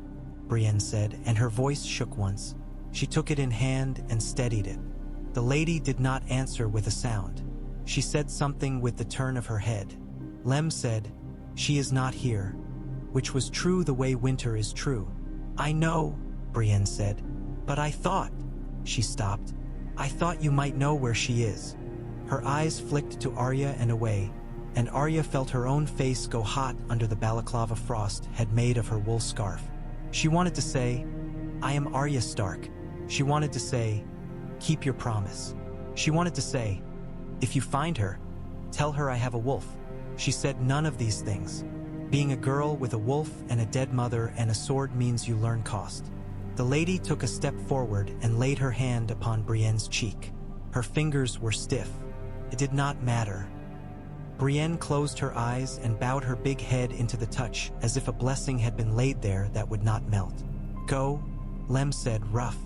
Brienne said, and her voice shook once. She took it in hand and steadied it. The lady did not answer with a sound. She said something with the turn of her head. Lem said, "She is not here," which was true the way winter is true. "I know," Brienne said, "but I thought—" She stopped. "I thought you might know where she is." Her eyes flicked to Arya and away, and Arya felt her own face go hot under the balaclava Frost had made of her wool scarf. She wanted to say, "I am Arya Stark." She wanted to say, "Keep your promise." She wanted to say, "If you find her, tell her I have a wolf." She said none of these things. Being a girl with a wolf and a dead mother and a sword means you learn cost. The lady took a step forward and laid her hand upon Brienne's cheek. Her fingers were stiff. It did not matter. Brienne closed her eyes and bowed her big head into the touch as if a blessing had been laid there that would not melt. "Go," Lem said, rough.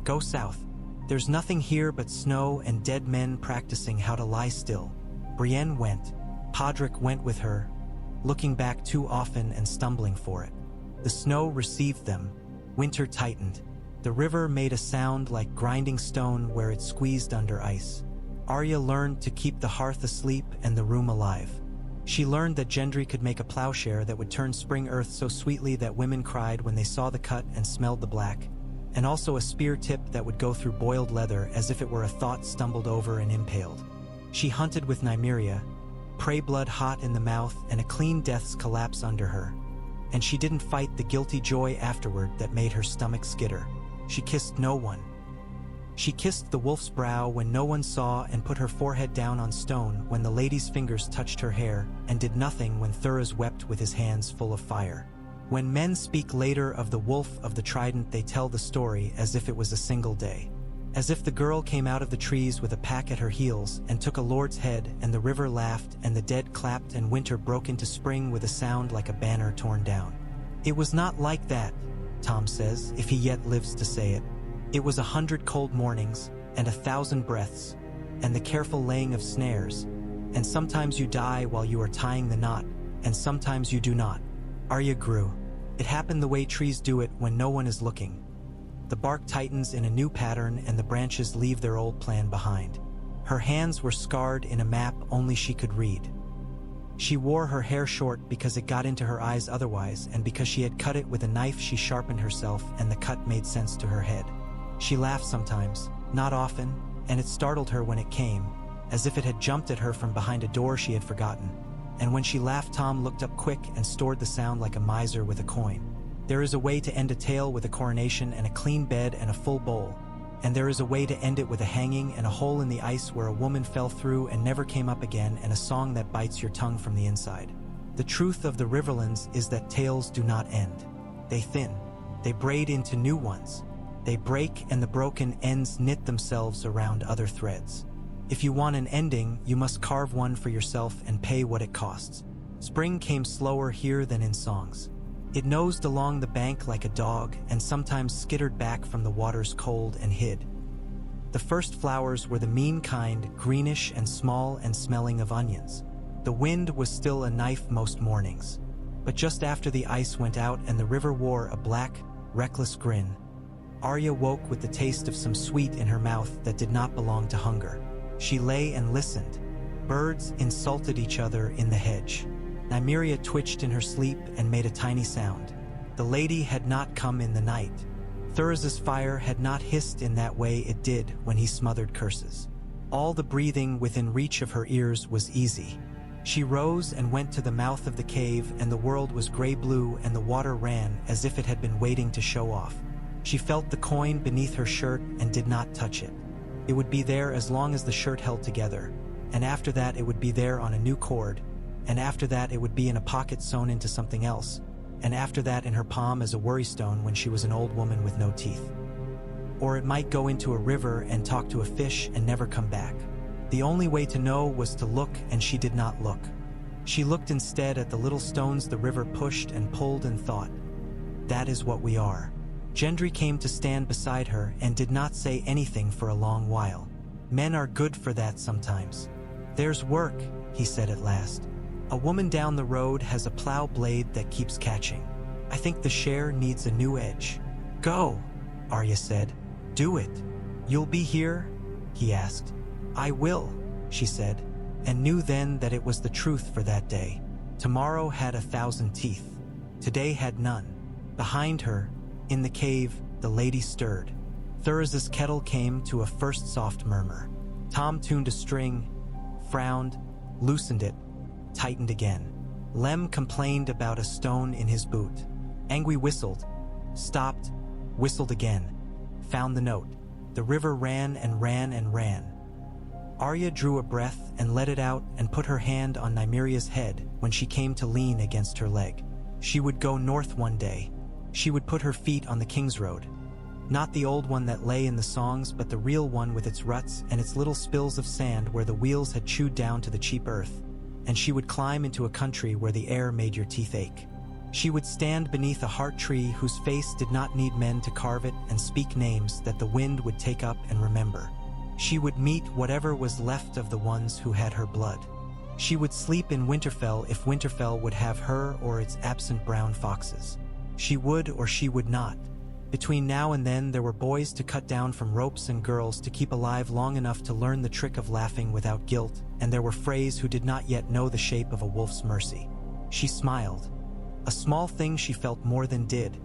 "Go south. There's nothing here but snow and dead men practicing how to lie still." Brienne went. Podrick went with her, looking back too often and stumbling for it. The snow received them. Winter tightened. The river made a sound like grinding stone where it squeezed under ice. Arya learned to keep the hearth asleep and the room alive. She learned that Gendry could make a plowshare that would turn spring earth so sweetly that women cried when they saw the cut and smelled the black, and also a spear tip that would go through boiled leather as if it were a thought stumbled over and impaled. She hunted with Nymeria, prey blood hot in the mouth and a clean death's collapse under her. And she didn't fight the guilty joy afterward that made her stomach skitter. She kissed no one. She kissed the wolf's brow when no one saw and put her forehead down on stone when the lady's fingers touched her hair, and did nothing when Thuras wept with his hands full of fire. When men speak later of the wolf of the trident, they tell the story as if it was a single day. As if the girl came out of the trees with a pack at her heels and took a lord's head, and the river laughed and the dead clapped and winter broke into spring with a sound like a banner torn down. "It was not like that," Tom says, if he yet lives to say it. "It was 100 cold mornings, and 1,000 breaths, and the careful laying of snares, and sometimes you die while you are tying the knot, and sometimes you do not." Arya grew. It happened the way trees do it when no one is looking. The bark tightens in a new pattern and the branches leave their old plan behind. Her hands were scarred in a map only she could read. She wore her hair short because it got into her eyes otherwise, and because she had cut it with a knife she sharpened herself and the cut made sense to her head. She laughed sometimes, not often, and it startled her when it came, as if it had jumped at her from behind a door she had forgotten. And when she laughed, Tom looked up quick and stored the sound like a miser with a coin. There is a way to end a tale with a coronation and a clean bed and a full bowl, and there is a way to end it with a hanging and a hole in the ice where a woman fell through and never came up again, and a song that bites your tongue from the inside. The truth of the Riverlands is that tales do not end. They thin. They braid into new ones. They break, and the broken ends knit themselves around other threads. If you want an ending, you must carve one for yourself and pay what it costs. Spring came slower here than in songs. It nosed along the bank like a dog and sometimes skittered back from the water's cold and hid. The first flowers were the mean kind, greenish and small and smelling of onions. The wind was still a knife most mornings. But just after the ice went out and the river wore a black, reckless grin, Arya woke with the taste of some sweet in her mouth that did not belong to hunger. She lay and listened. Birds insulted each other in the hedge. Nymeria twitched in her sleep and made a tiny sound. The lady had not come in the night. Thuras's fire had not hissed in that way it did when he smothered curses. All the breathing within reach of her ears was easy. She rose and went to the mouth of the cave, and the world was gray-blue and the water ran as if it had been waiting to show off. She felt the coin beneath her shirt and did not touch it. It would be there as long as the shirt held together, and after that it would be there on a new cord, and after that it would be in a pocket sewn into something else, and after that in her palm as a worrystone when she was an old woman with no teeth. Or it might go into a river and talk to a fish and never come back. The only way to know was to look, and she did not look. She looked instead at the little stones the river pushed and pulled and thought, "That is what we are." Gendry came to stand beside her and did not say anything for a long while. "Men are good for that sometimes." "There's work," he said at last. "A woman down the road has a plow blade that keeps catching. I think the share needs a new edge." "Go," Arya said. "Do it." "You'll be here?" he asked. "I will," she said, and knew then that it was the truth for that day. Tomorrow had 1,000 teeth. Today had none. Behind her, in the cave, the lady stirred. 𝒂𝒐𝒍𝒇 kettle came to a first soft murmur. Tom tuned a string, frowned, loosened it, tightened again. Lem complained about a stone in his boot. 𝒂𝒔 whistled, stopped, whistled again, found the note. The river ran and ran and ran. Arya drew a breath and let it out and put her hand on Nymeria's head when she came to lean against her leg. She would go north one day. She would put her feet on the King's Road. Not the old one that lay in the songs, but the real one with its ruts and its little spills of sand where the wheels had chewed down to the cheap earth. And she would climb into a country where the air made your teeth ache. She would stand beneath a heart tree whose face did not need men to carve it and speak names that the wind would take up and remember. She would meet whatever was left of the ones who had her blood. She would sleep in Winterfell if Winterfell would have her or its absent brown foxes. She would or she would not. Between now and then there were boys to cut down from ropes and girls to keep alive long enough to learn the trick of laughing without guilt, and there were Freys who did not yet know the shape of a wolf's mercy. She smiled. A small thing she felt more than did,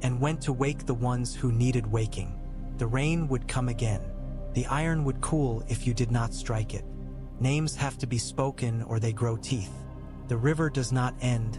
and went to wake the ones who needed waking. The rain would come again. The iron would cool if you did not strike it. Names have to be spoken or they grow teeth. The river does not end,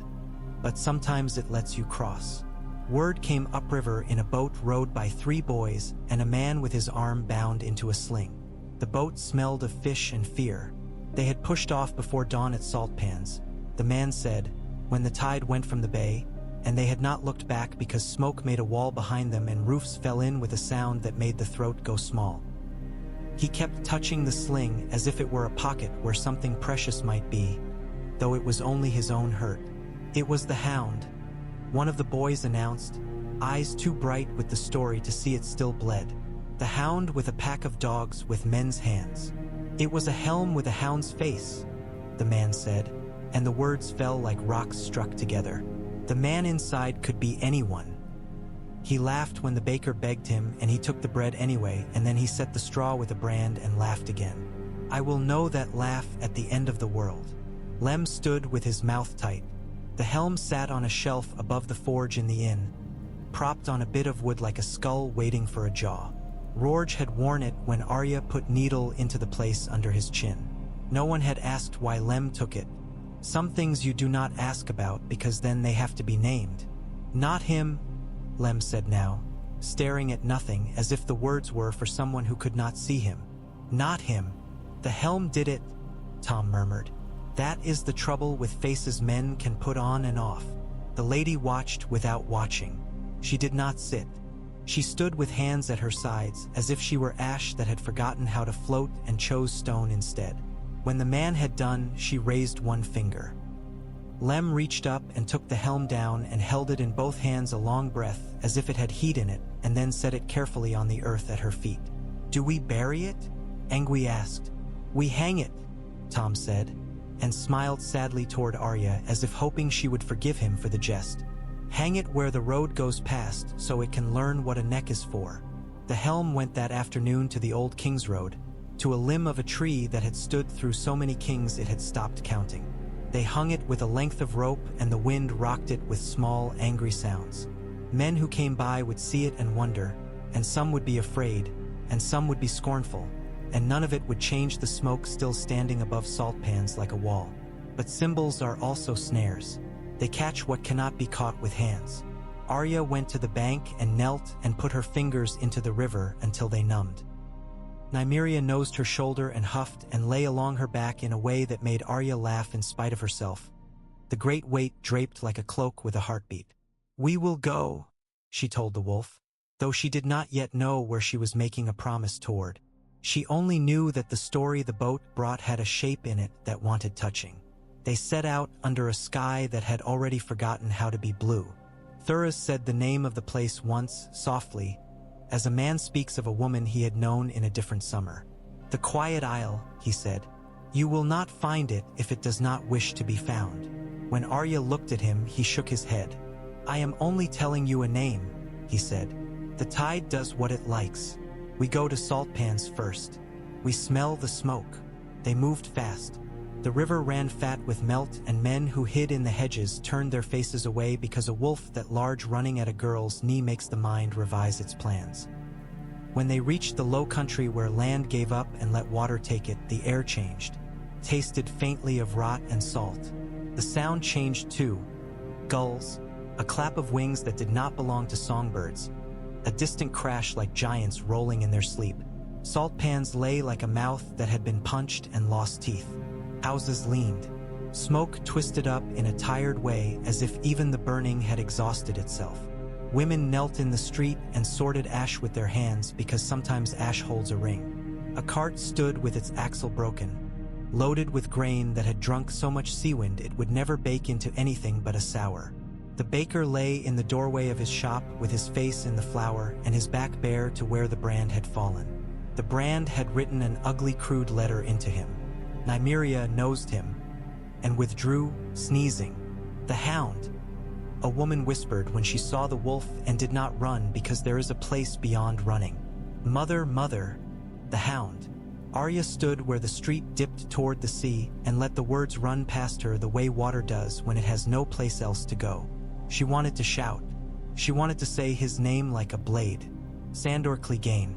but sometimes it lets you cross. Word came upriver in a boat rowed by 3 boys and a man with his arm bound into a sling. The boat smelled of fish and fear. They had pushed off before dawn at Saltpans, the man said, when the tide went from the bay, and they had not looked back because smoke made a wall behind them and roofs fell in with a sound that made the throat go small. He kept touching the sling as if it were a pocket where something precious might be, though it was only his own hurt. It was the hound. One of the boys announced, eyes too bright with the story to see it still bled. The hound with a pack of dogs with men's hands. It was a helm with a hound's face, the man said, and the words fell like rocks struck together. The man inside could be anyone. He laughed when the baker begged him, and he took the bread anyway, and then he set the straw with a brand and laughed again. I will know that laugh at the end of the world. Lem stood with his mouth tight. The helm sat on a shelf above the forge in the inn, propped on a bit of wood like a skull waiting for a jaw. Rorge had worn it when Arya put needle into the place under his chin. No one had asked why Lem took it. Some things you do not ask about because then they have to be named. Not him, Lem said now, staring at nothing as if the words were for someone who could not see him. Not him. The helm did it, Tom murmured. That is the trouble with faces men can put on and off. The lady watched without watching. She did not sit. She stood with hands at her sides as if she were ash that had forgotten how to float and chose stone instead. When the man had done, she raised one finger. Lem reached up and took the helm down and held it in both hands a long breath as if it had heat in it, and then set it carefully on the earth at her feet. Do we bury it? 𝒂𝒔 asked. We hang it, Tom said, and smiled sadly toward Arya as if hoping she would forgive him for the jest. Hang it where the road goes past so it can learn what a neck is for. The helm went that afternoon to the old King's Road, to a limb of a tree that had stood through so many kings it had stopped counting. They hung it with a length of rope and the wind rocked it with small, angry sounds. Men who came by would see it and wonder, and some would be afraid, and some would be scornful, and none of it would change the smoke still standing above Saltpans like a wall. But symbols are also snares. They catch what cannot be caught with hands. Arya went to the bank and knelt and put her fingers into the river until they numbed. Nymeria nosed her shoulder and huffed and lay along her back in a way that made Arya laugh in spite of herself. The great weight draped like a cloak with a heartbeat. "We will go," she told the wolf, though she did not yet know where she was making a promise toward. She only knew that the story the boat brought had a shape in it that wanted touching. They set out under a sky that had already forgotten how to be blue. 𝒂𝒐𝒍𝒇 said the name of the place once, softly, as a man speaks of a woman he had known in a different summer. "The quiet isle," he said. "You will not find it if it does not wish to be found." When Arya looked at him, he shook his head. "I am only telling you a name," he said. "The tide does what it likes. We go to salt pans first. We smell the smoke." They moved fast. The river ran fat with melt, and men who hid in the hedges turned their faces away because a wolf that large running at a girl's knee makes the mind revise its plans. When they reached the low country where land gave up and let water take it, the air changed, tasted faintly of rot and salt. The sound changed too. Gulls, a clap of wings that did not belong to songbirds, a distant crash like giants rolling in their sleep. Salt pans lay like a mouth that had been punched and lost teeth. Houses leaned. Smoke twisted up in a tired way as if even the burning had exhausted itself. Women knelt in the street and sorted ash with their hands because sometimes ash holds a ring. A cart stood with its axle broken, loaded with grain that had drunk so much seawind it would never bake into anything but a sour. The baker lay in the doorway of his shop with his face in the flour and his back bare to where the brand had fallen. The brand had written an ugly, crude letter into him. Nymeria nosed him and withdrew, sneezing. "The hound," a woman whispered when she saw the wolf and did not run because there is a place beyond running. "Mother, mother, the hound." Arya stood where the street dipped toward the sea and let the words run past her the way water does when it has no place else to go. She wanted to shout. She wanted to say his name like a blade, 𝒐𝒍𝒂𝒘𝒔.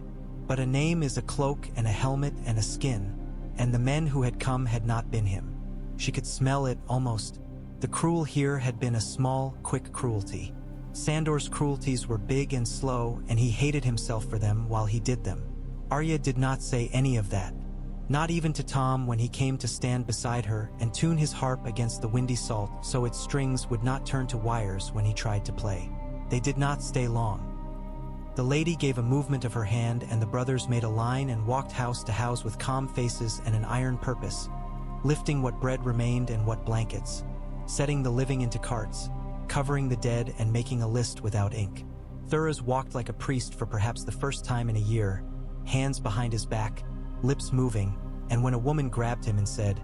But a name is a cloak and a helmet and a skin, and the men who had come had not been him. She could smell it almost. The cruel here had been a small, quick cruelty. Sandor's cruelties were big and slow, and he hated himself for them while he did them. Arya did not say any of that, not even to Tom when he came to stand beside her and tune his harp against the windy salt so its strings would not turn to wires when he tried to play. They did not stay long. The lady gave a movement of her hand and the brothers made a line and walked house to house with calm faces and an iron purpose, lifting what bread remained and what blankets, setting the living into carts, covering the dead and making a list without ink. �𝒂𝒑 walked like a priest for perhaps the first time in a year, hands behind his back, lips moving, and when a woman grabbed him and said,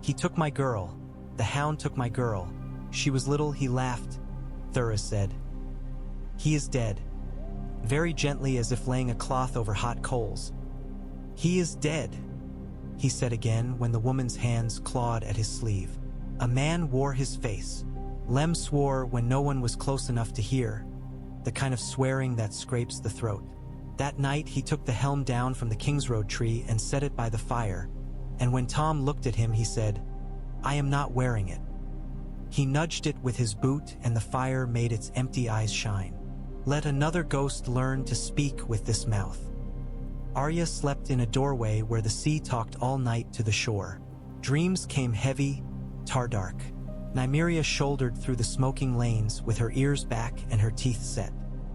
"He took my girl, the hound took my girl. She was little," he laughed. �𝒂𝒑 said, "He is dead," very gently as if laying a cloth over hot coals. "He is dead," he said again when the woman's hands clawed at his sleeve. A man wore his face. Lem swore when no one was close enough to hear, the kind of swearing that scrapes the throat. That night he took the helm down from the 𝒘𝒔𝒄 tree and set it by the fire, and when Tom looked at him he said, "I am not wearing it." He nudged it with his boot and the fire made its empty eyes shine. Let another ghost learn to speak with this mouth. Arya slept in a doorway where the sea talked all night to the shore. Dreams came heavy, tar-dark. Nymeria shouldered through the smoking lanes with her ears back and her teeth set.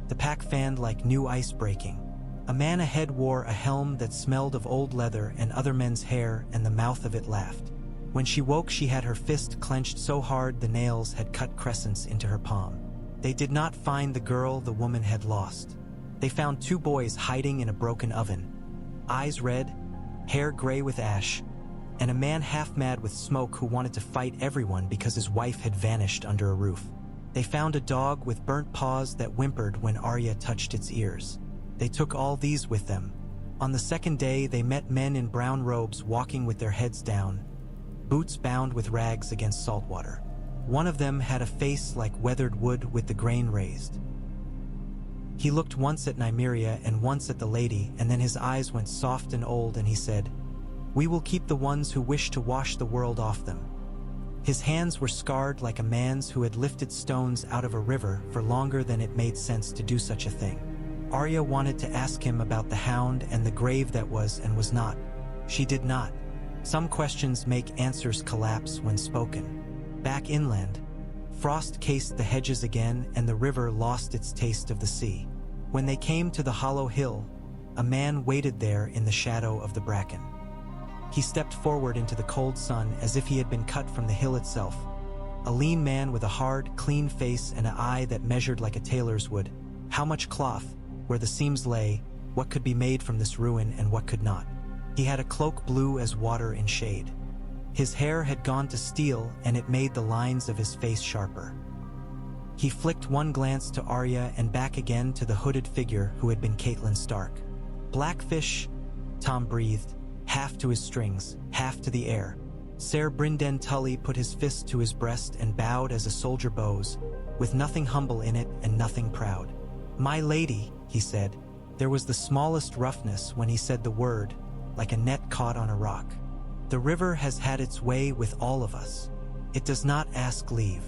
The pack fanned like new ice breaking. A man ahead wore a helm that smelled of old leather and other men's hair, and the mouth of it laughed. When she woke she had her fist clenched so hard the nails had cut crescents into her palm. They did not find the girl the woman had lost. They found two boys hiding in a broken oven, eyes red, hair gray with ash, and a man half mad with smoke who wanted to fight everyone because his wife had vanished under a roof. They found a dog with burnt paws that whimpered when Arya touched its ears. They took all these with them. On the second day they met men in brown robes walking with their heads down, boots bound with rags against salt water. One of them had a face like weathered wood with the grain raised. He looked once at Nymeria and once at the lady, and then his eyes went soft and old and he said, "We will keep the ones who wish to wash the world off them." His hands were scarred like a man's who had lifted stones out of a river for longer than it made sense to do such a thing. Arya wanted to ask him about the hound and the grave that was and was not. She did not. Some questions make answers collapse when spoken. Back inland, frost cased the hedges again and the river lost its taste of the sea. When they came to the hollow hill, a man waited there in the shadow of the bracken. He stepped forward into the cold sun as if he had been cut from the hill itself. A lean man with a hard, clean face and an eye that measured like a tailor's would. How much cloth, where the seams lay, what could be made from this ruin and what could not. He had a cloak blue as water in shade. His hair had gone to steel and it made the lines of his face sharper. He flicked one glance to Arya and back again to the hooded figure who had been Catelyn Stark. Blackfish, Tom breathed, half to his strings, half to the air. Ser Brynden Tully put his fist to his breast and bowed as a soldier bows, with nothing humble in it and nothing proud. "My lady," he said. There was the smallest roughness when he said the word, like a net caught on a rock. "The river has had its way with all of us. It does not ask leave."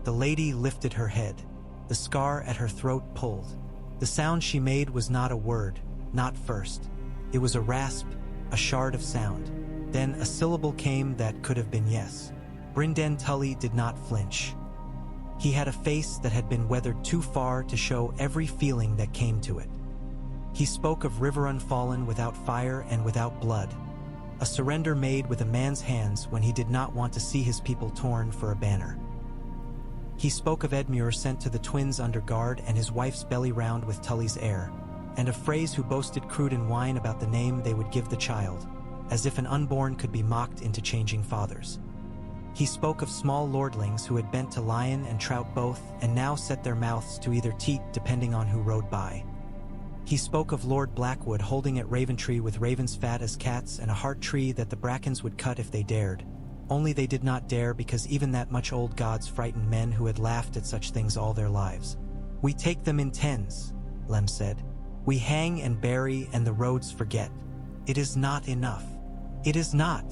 The lady lifted her head. The scar at her throat pulled. The sound she made was not a word, not first. It was a rasp, a shard of sound. Then a syllable came that could have been yes. Brynden Tully did not flinch. He had a face that had been weathered too far to show every feeling that came to it. He spoke of river unfallen without fire and without blood. A surrender made with a man's hands when he did not want to see his people torn for a banner. He spoke of Edmure sent to the twins under guard and his wife's belly round with Tully's heir, and of Freys who boasted crude and wine about the name they would give the child, as if an unborn could be mocked into changing fathers. He spoke of small lordlings who had bent to lion and trout both and now set their mouths to either teat depending on who rode by. He spoke of Lord Blackwood holding at Raventree with ravens fat as cats and a heart tree that the brackens would cut if they dared. Only they did not dare because even that much old gods frightened men who had laughed at such things all their lives. "We take them in tens," Lem said. "We hang and bury and the roads forget. It is not enough." "It is not,"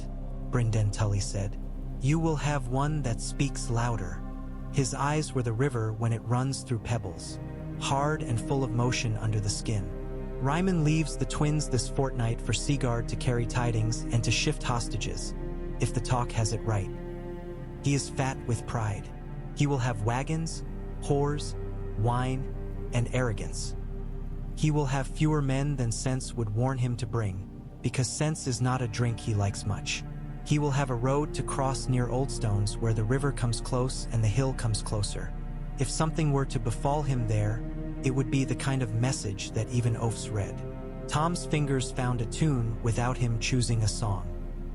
Brynden Tully said. "You will have one that speaks louder." His eyes were the river when it runs through pebbles, hard and full of motion under the skin. "Ryman leaves the twins this fortnight for Seagard to carry tidings and to shift hostages, if the talk has it right. He is fat with pride. He will have wagons, whores, wine, and arrogance. He will have fewer men than sense would warn him to bring, because sense is not a drink he likes much. He will have a road to cross near Oldstones where the river comes close and the hill comes closer. If something were to befall him there, it would be the kind of message that even oafs read." Tom's fingers found a tune without him choosing a song.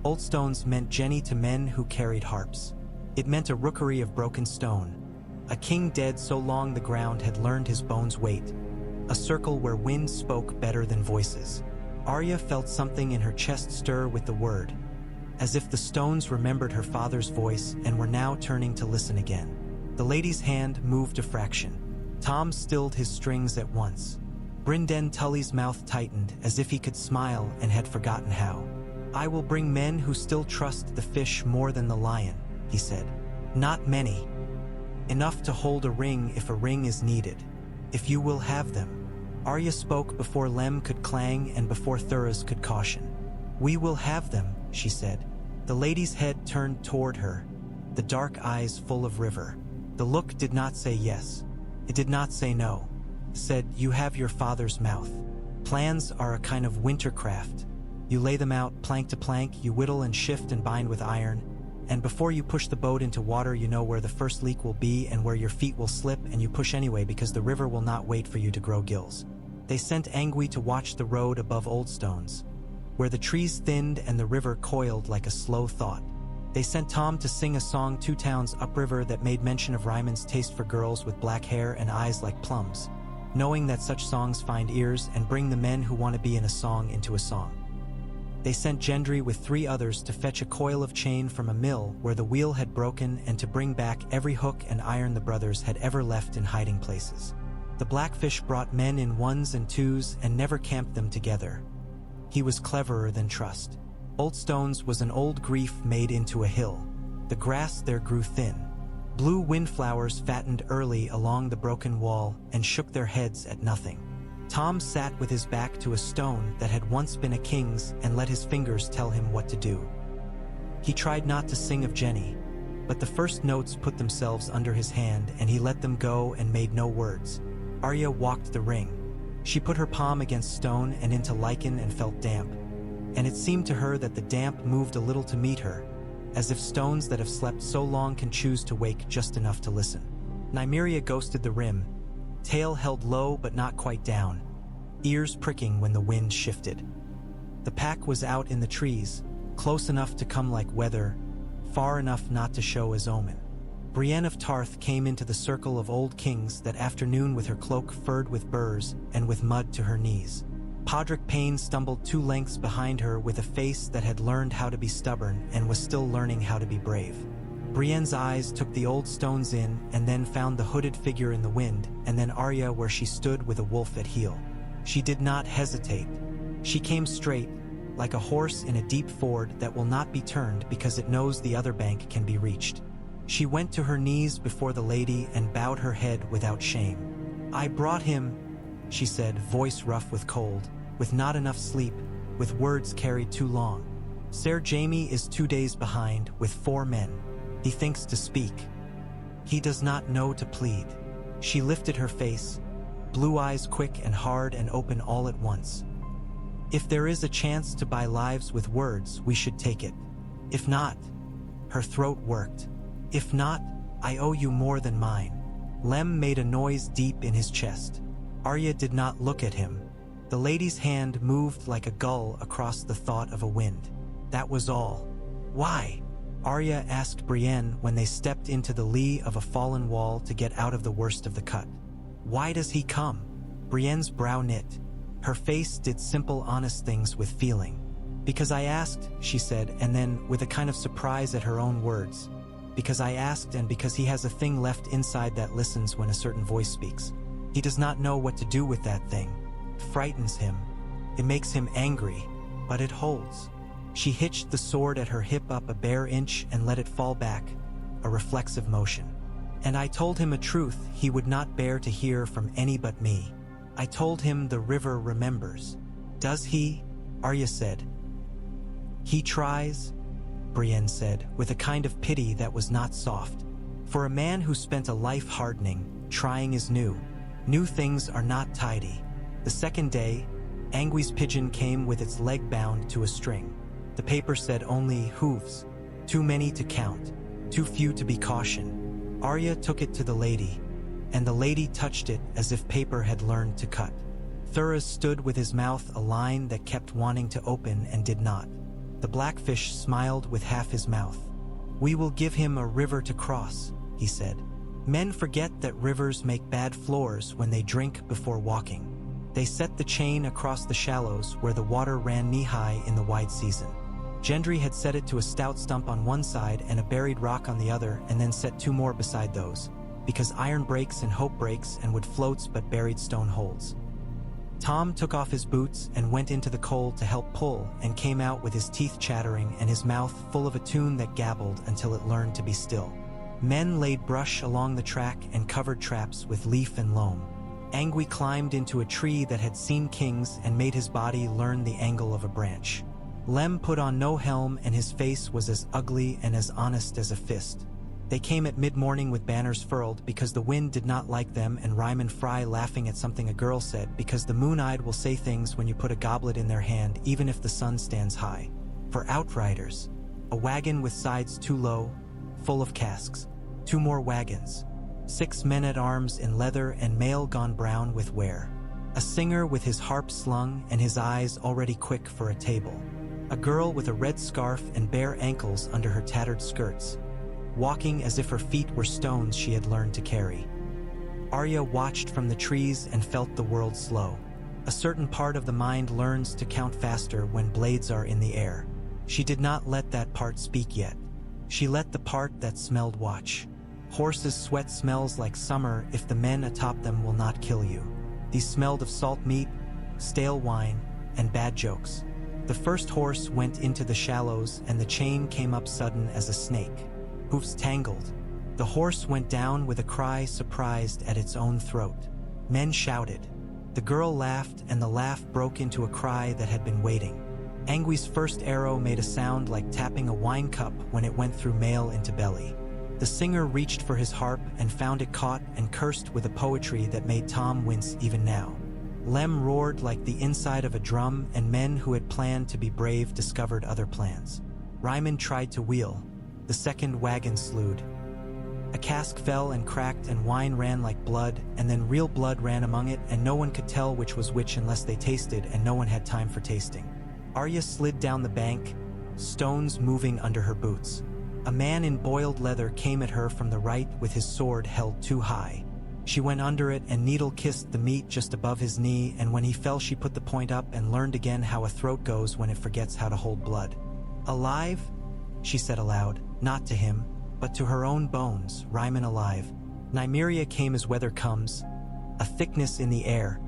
Oldstones meant Jenny to men who carried harps. It meant a rookery of broken stone, a king dead so long the ground had learned his bones' weight, a circle where wind spoke better than voices. Arya felt something in her chest stir with the word, as if the stones remembered her father's voice and were now turning to listen again. The lady's hand moved a fraction. Tom stilled his strings at once. Brynden Tully's mouth tightened as if he could smile and had forgotten how. "I will bring men who still trust the fish more than the lion," he said. "Not many. Enough to hold a ring if a ring is needed. If you will have them." Arya spoke before Lem could clang and before Thuras could caution. "We will have them," she said. The lady's head turned toward her, the dark eyes full of river. The look did not say yes. It did not say no. It said, "You have your father's mouth. Plans are a kind of winter craft. You lay them out plank to plank, you whittle and shift and bind with iron, and before you push the boat into water you know where the first leak will be and where your feet will slip, and you push anyway because the river will not wait for you to grow gills." They sent Angui to watch the road above Oldstones, where the trees thinned and the river coiled like a slow thought. They sent Tom to sing a song 2 towns upriver that made mention of Ryman's taste for girls with black hair and eyes like plums, knowing that such songs find ears and bring the men who want to be in a song into a song. They sent Gendry with 3 others to fetch a coil of chain from a mill where the wheel had broken and to bring back every hook and iron the brothers had ever left in hiding places. The Blackfish brought men in 1s and 2s and never camped them together. He was cleverer than trust. Oldstones was an old grief made into a hill. The grass there grew thin. Blue windflowers fattened early along the broken wall and shook their heads at nothing. Tom sat with his back to a stone that had once been a king's and let his fingers tell him what to do. He tried not to sing of Jenny, but the first notes put themselves under his hand and he let them go and made no words. Arya walked the ring. She put her palm against stone and into lichen and felt damp. And it seemed to her that the damp moved a little to meet her, as if stones that have slept so long can choose to wake just enough to listen. Nymeria ghosted the rim, tail held low but not quite down, ears pricking when the wind shifted. The pack was out in the trees, close enough to come like weather, far enough not to show as omen. Brienne of Tarth came into the circle of old kings that afternoon with her cloak furred with burrs and with mud to her knees. Podrick Payne stumbled 2 lengths behind her with a face that had learned how to be stubborn and was still learning how to be brave. Brienne's eyes took the old stones in and then found the hooded figure in the wind, and then Arya where she stood with a wolf at heel. She did not hesitate. She came straight, like a horse in a deep ford that will not be turned because it knows the other bank can be reached. She went to her knees before the lady and bowed her head without shame. "I brought him," she said, voice rough with cold, with not enough sleep, with words carried too long. "Ser Jaime is 2 days behind, with 4 men. He thinks to speak. He does not know to plead." She lifted her face, blue eyes quick and hard and open all at once. "If there is a chance to buy lives with words, we should take it. If not," her throat worked, "if not, I owe you more than mine." Lem made a noise deep in his chest. Arya did not look at him. The lady's hand moved like a gull across the thought of a wind. That was all. "Why?" Arya asked Brienne when they stepped into the lee of a fallen wall to get out of the worst of the cut. "Why does he come?" Brienne's brow knit. Her face did simple, honest things with feeling. "Because I asked," she said, and then, with a kind of surprise at her own words, "because I asked and because he has a thing left inside that listens when a certain voice speaks. He does not know what to do with that thing. It frightens him. It makes him angry, but it holds." She hitched the sword at her hip up a bare inch and let it fall back, a reflexive motion. "And I told him a truth he would not bear to hear from any but me. I told him the river remembers." "Does he?" Arya said. "He tries," Brienne said, with a kind of pity that was not soft. "For a man who spent a life hardening, trying is new. New things are not tidy." The second day, Angwy's pigeon came with its leg bound to a string. The paper said only hooves, too many to count, too few to be caution. Arya took it to the lady, and the lady touched it as if paper had learned to cut. Thuras stood with his mouth a line that kept wanting to open and did not. The blackfish smiled with half his mouth. "We will give him a river to cross," he said. "Men forget that rivers make bad floors when they drink before walking. They set the chain across the shallows where the water ran knee-high in the wide season. Gendry had set it to a stout stump on one side and a buried rock on the other, and then set 2 more beside those, because iron breaks and hope breaks and wood floats but buried stone holds. Tom took off his boots and went into the cold to help pull, and came out with his teeth chattering and his mouth full of a tune that gabbled until it learned to be still. Men laid brush along the track and covered traps with leaf and loam. Angwy climbed into a tree that had seen kings and made his body learn the angle of a branch. Lem put on no helm and his face was as ugly and as honest as a fist. They came at mid-morning with banners furled because the wind did not like them, and Ryman Fry laughing at something a girl said because the moon-eyed will say things when you put a goblet in their hand even if the sun stands high. For outriders, a wagon with sides too low, full of casks. 2 more wagons. 6 men-at-arms in leather and mail gone brown with wear. A singer with his harp slung and his eyes already quick for a table. A girl with a red scarf and bare ankles under her tattered skirts, walking as if her feet were stones she had learned to carry. Arya watched from the trees and felt the world slow. A certain part of the mind learns to count faster when blades are in the air. She did not let that part speak yet. She let the part that smelled watch. Horses' sweat smells like summer if the men atop them will not kill you. These smelled of salt meat, stale wine, and bad jokes. The first horse went into the shallows and the chain came up sudden as a snake. hoofs tangled. The horse went down with a cry, surprised at its own throat. Men shouted. The girl laughed, and the laugh broke into a cry that had been waiting. 𝒂𝒔's first arrow made a sound like tapping a wine cup when it went through male into belly. The singer reached for his harp and found it caught and cursed with a poetry that made Tom wince even now. Lem roared like the inside of a drum, and men who had planned to be brave discovered other plans. Ryman tried to wheel. The second wagon slewed. A cask fell and cracked, and wine ran like blood, and then real blood ran among it, and no one could tell which was which unless they tasted, and no one had time for tasting. Arya slid down the bank, stones moving under her boots. A man in boiled leather came at her from the right with his sword held too high. She went under it, and Needle kissed the meat just above his knee, and when he fell she put the point up and learned again how a throat goes when it forgets how to hold blood. "Alive?" she said aloud, not to him, but to her own bones. Ryman alive. Nymeria came as weather comes, a thickness in the air,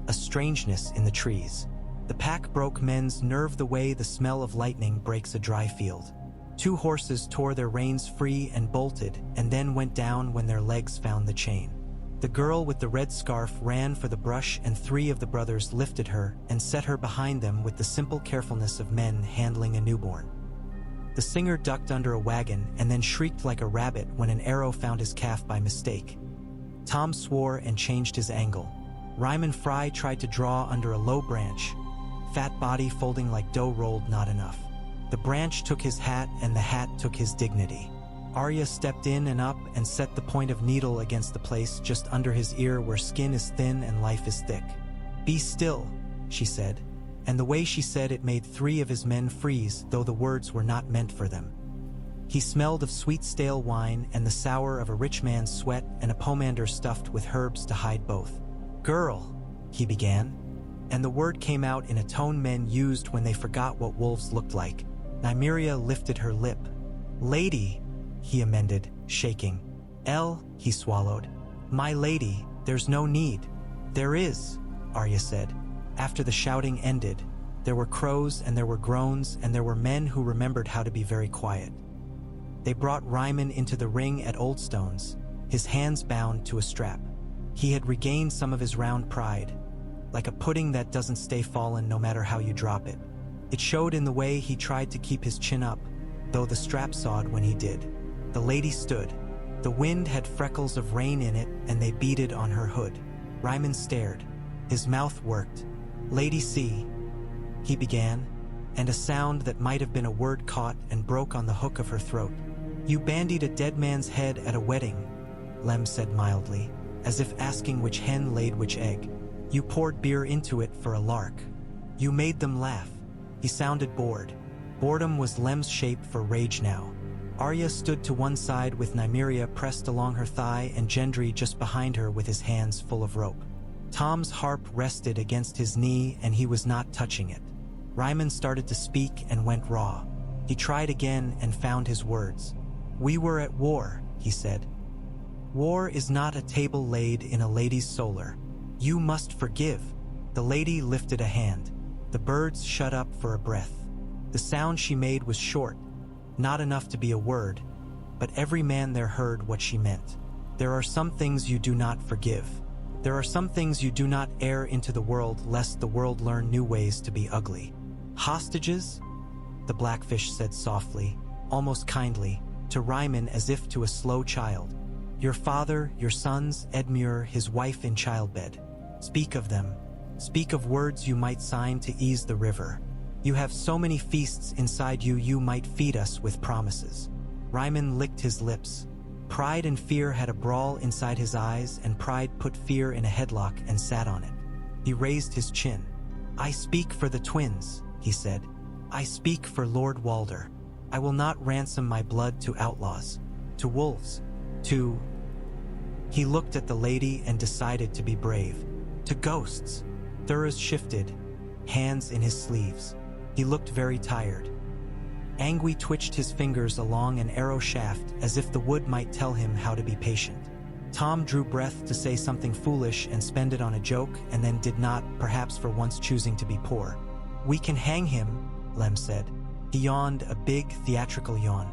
a strangeness in the trees. The pack broke men's nerve the way the smell of lightning breaks a dry field. 2 horses tore their reins free and bolted, and then went down when their legs found the chain. The girl with the red scarf ran for the brush, and 3 of the brothers lifted her and set her behind them with the simple carefulness of men handling a newborn. The singer ducked under a wagon and then shrieked like a rabbit when an arrow found his calf by mistake. Tom swore and changed his angle. Ryman Fry tried to draw under a low branch. Fat body folding like dough rolled not enough. The branch took his hat, and the hat took his dignity. Arya stepped in and up and set the point of needle against the place just under his ear where skin is thin and life is thick. "Be still," she said. And the way she said it made 3 of his men freeze, though the words were not meant for them. He smelled of sweet stale wine and the sour of a rich man's sweat and a pomander stuffed with herbs to hide both. "Girl," he began, and the word came out in a tone men used when they forgot what wolves looked like. Nymeria lifted her lip. "Lady," he amended, shaking. He swallowed. "My lady, there's no need." "There is," Arya said. After the shouting ended, there were crows and there were groans, and there were men who remembered how to be very quiet. They brought Ryman into the ring at Oldstones, his hands bound to a strap. He had regained some of his round pride, like a pudding that doesn't stay fallen no matter how you drop it. It showed in the way he tried to keep his chin up, though the strap sawed when he did. The lady stood. The wind had freckles of rain in it, and they beaded on her hood. Ryman stared. His mouth worked. "Lady C," he began, and a sound that might have been a word caught and broke on the hook of her throat. "You bandied a dead man's head at a wedding," Lem said mildly, as if asking which hen laid which egg. "You poured beer into it for a lark. You made them laugh." He sounded bored. Boredom was Lem's shape for rage now. Arya stood to one side with Nymeria pressed along her thigh and Gendry just behind her with his hands full of rope. Tom's harp rested against his knee, and he was not touching it. Ryman started to speak and went raw. He tried again and found his words. "We were at war," he said. "War is not a table laid in a lady's solar. You must forgive." The lady lifted a hand. The birds shut up for a breath. The sound she made was short, not enough to be a word, but every man there heard what she meant. "There are some things you do not forgive. There are some things you do not air into the world, lest the world learn new ways to be ugly." "Hostages?" the Blackfish said softly, almost kindly, to Ryman as if to a slow child. "Your father, your sons, Edmure, his wife in childbed. Speak of them. Speak of words you might sign to ease the river. You have so many feasts inside you, you might feed us with promises." Ryman licked his lips. Pride and fear had a brawl inside his eyes, and pride put fear in a headlock and sat on it. He raised his chin. "I speak for the twins," he said. "I speak for Lord Walder. I will not ransom my blood to outlaws, to wolves, to—" He looked at the lady and decided to be brave. "To ghosts." Thuras shifted, hands in his sleeves. He looked very tired. 𝒂𝒔 twitched his fingers along an arrow shaft as if the wood might tell him how to be patient. Tom drew breath to say something foolish and spend it on a joke, and then did not, perhaps for once choosing to be poor. "We can hang him," Lem said. He yawned, a big, theatrical yawn.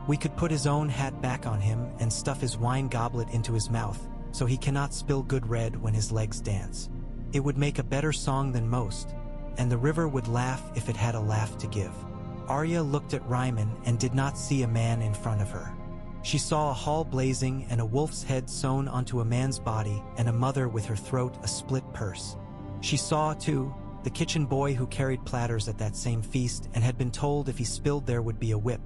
We could put his own hat back on him and stuff his wine goblet into his mouth, so he cannot spill good red when his legs dance. It would make a better song than most, and the river would laugh if it had a laugh to give. Arya looked at Ryman and did not see a man in front of her. She saw a hall blazing and a wolf's head sewn onto a man's body and a mother with her throat a split purse. She saw, too, the kitchen boy who carried platters at that same feast and had been told if he spilled there would be a whip,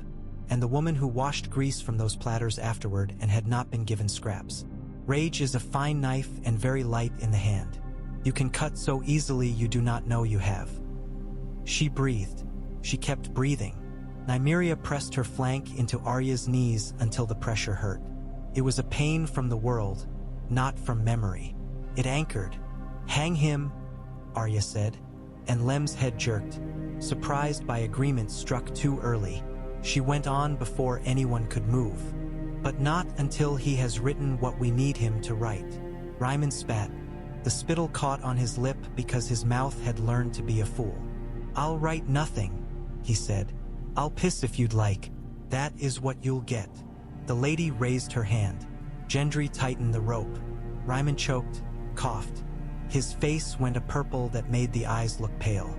and the woman who washed grease from those platters afterward and had not been given scraps. Rage is a fine knife and very light in the hand. You can cut so easily you do not know you have. She breathed. She kept breathing. Nymeria pressed her flank into Arya's knees until the pressure hurt. It was a pain from the world, not from memory. It anchored. "Hang him," Arya said, and Lem's head jerked, surprised by agreement struck too early. She went on before anyone could move. "But not until he has written what we need him to write." Ryman spat. The spittle caught on his lip because his mouth had learned to be a fool. "I'll write nothing," he said. "I'll piss if you'd like. That is what you'll get." The lady raised her hand. Gendry tightened the rope. Ryman choked, coughed. His face went a purple that made the eyes look pale.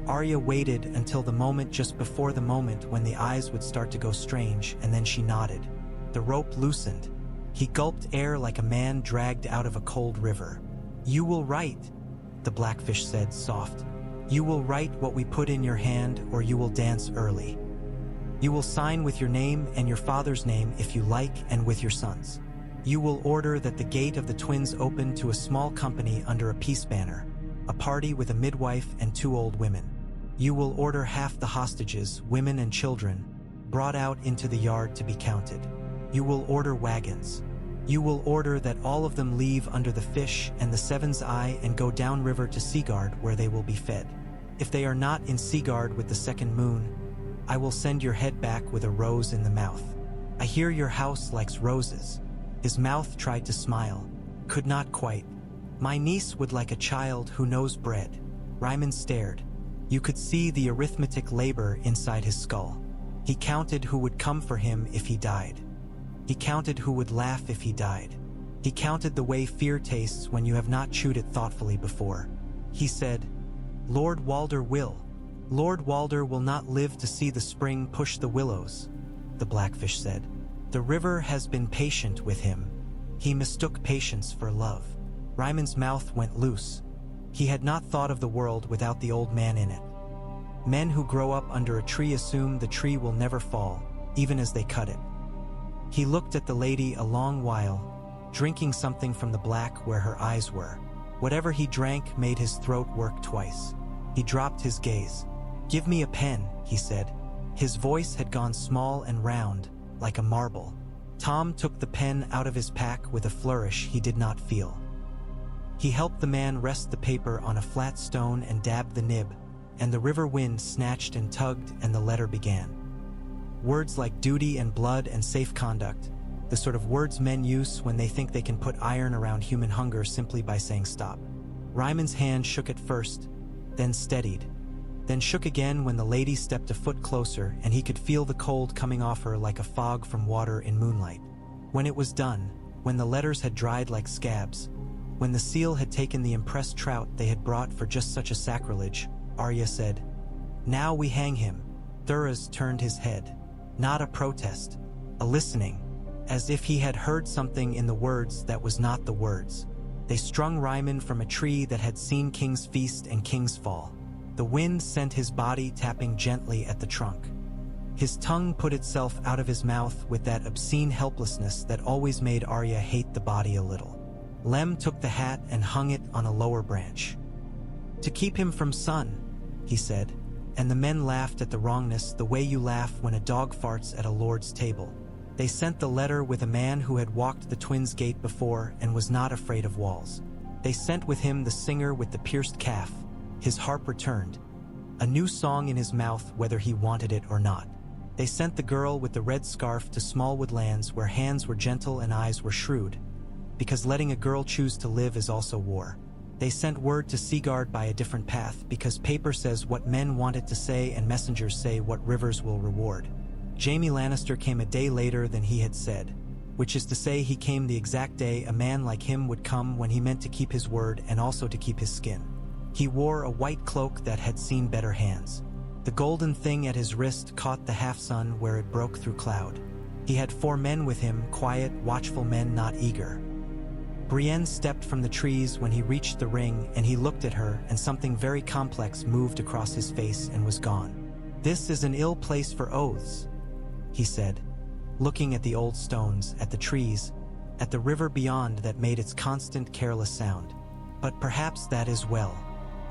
Arya waited until the moment just before the moment when the eyes would start to go strange, and then she nodded. The rope loosened. He gulped air like a man dragged out of a cold river. "You will write," the blackfish said, soft. "You will write what we put in your hand, or you will dance early. You will sign with your name and your father's name if you like, and with your son's. You will order that the gate of the twins open to a small company under a peace banner, a party with a midwife and 2 old women. You will order half the hostages, women and children, brought out into the yard to be counted. You will order wagons. You will order that all of them leave under the fish and the Seven's Eye and go downriver to 𝒐𝒔, where they will be fed. If they are not in 𝒐𝒔 with the second moon, I will send your head back with a rose in the mouth. I hear your house likes roses." His mouth tried to smile, could not quite. "My niece would like a child who knows bread." Ryman stared. You could see the arithmetic labor inside his skull. He counted who would come for him if he died. He counted who would laugh if he died. He counted the way fear tastes when you have not chewed it thoughtfully before. He said, "Lord Walder will. Lord Walder will not live to see the spring push the willows," the blackfish said. "The river has been patient with him. He mistook patience for love." Ryman's mouth went loose. He had not thought of the world without the old man in it. Men who grow up under a tree assume the tree will never fall, even as they cut it. He looked at the lady a long while, drinking something from the black where her eyes were. Whatever he drank made his throat work twice. He dropped his gaze. "Give me a pen," he said. His voice had gone small and round, like a marble. Tom took the pen out of his pack with a flourish he did not feel. He helped the man rest the paper on a flat stone and dabbed the nib, and the river wind snatched and tugged, and the letter began. Words like duty and blood and safe conduct, the sort of words men use when they think they can put iron around human hunger simply by saying stop. Ryman's hand shook at first, then steadied, then shook again when the lady stepped a foot closer, and he could feel the cold coming off her like a fog from water in moonlight. When it was done, when the letters had dried like scabs, when the seal had taken the impressed trout they had brought for just such a sacrilege, Arya said, "Now we hang him." Thuras turned his head. Not a protest, a listening, as if he had heard something in the words that was not the words. They strung Ryman from a tree that had seen kings feast and kings fall. The wind sent his body tapping gently at the trunk. His tongue put itself out of his mouth with that obscene helplessness that always made Arya hate the body a little. Lem took the hat and hung it on a lower branch. "To keep him from sun," he said, and the men laughed at the wrongness the way you laugh when a dog farts at a lord's table. They sent the letter with a man who had walked the twins' gate before and was not afraid of walls. They sent with him the singer with the pierced calf. His harp returned, a new song in his mouth whether he wanted it or not. They sent the girl with the red scarf to Smallwood lands where hands were gentle and eyes were shrewd, because letting a girl choose to live is also war. They sent word to 𝒐𝒔 by a different path because paper says what men want it to say and messengers say what rivers will reward. Jaime Lannister came a day later than he had said, which is to say he came the exact day a man like him would come when he meant to keep his word and also to keep his skin. He wore a white cloak that had seen better hands. The golden thing at his wrist caught the half-sun where it broke through cloud. He had 4 men with him, quiet, watchful men, not eager. Brienne stepped from the trees when he reached the ring, and he looked at her, and something very complex moved across his face and was gone. "This is an ill place for oaths," he said, looking at the old stones, at the trees, at the river beyond that made its constant careless sound. "But perhaps that is well.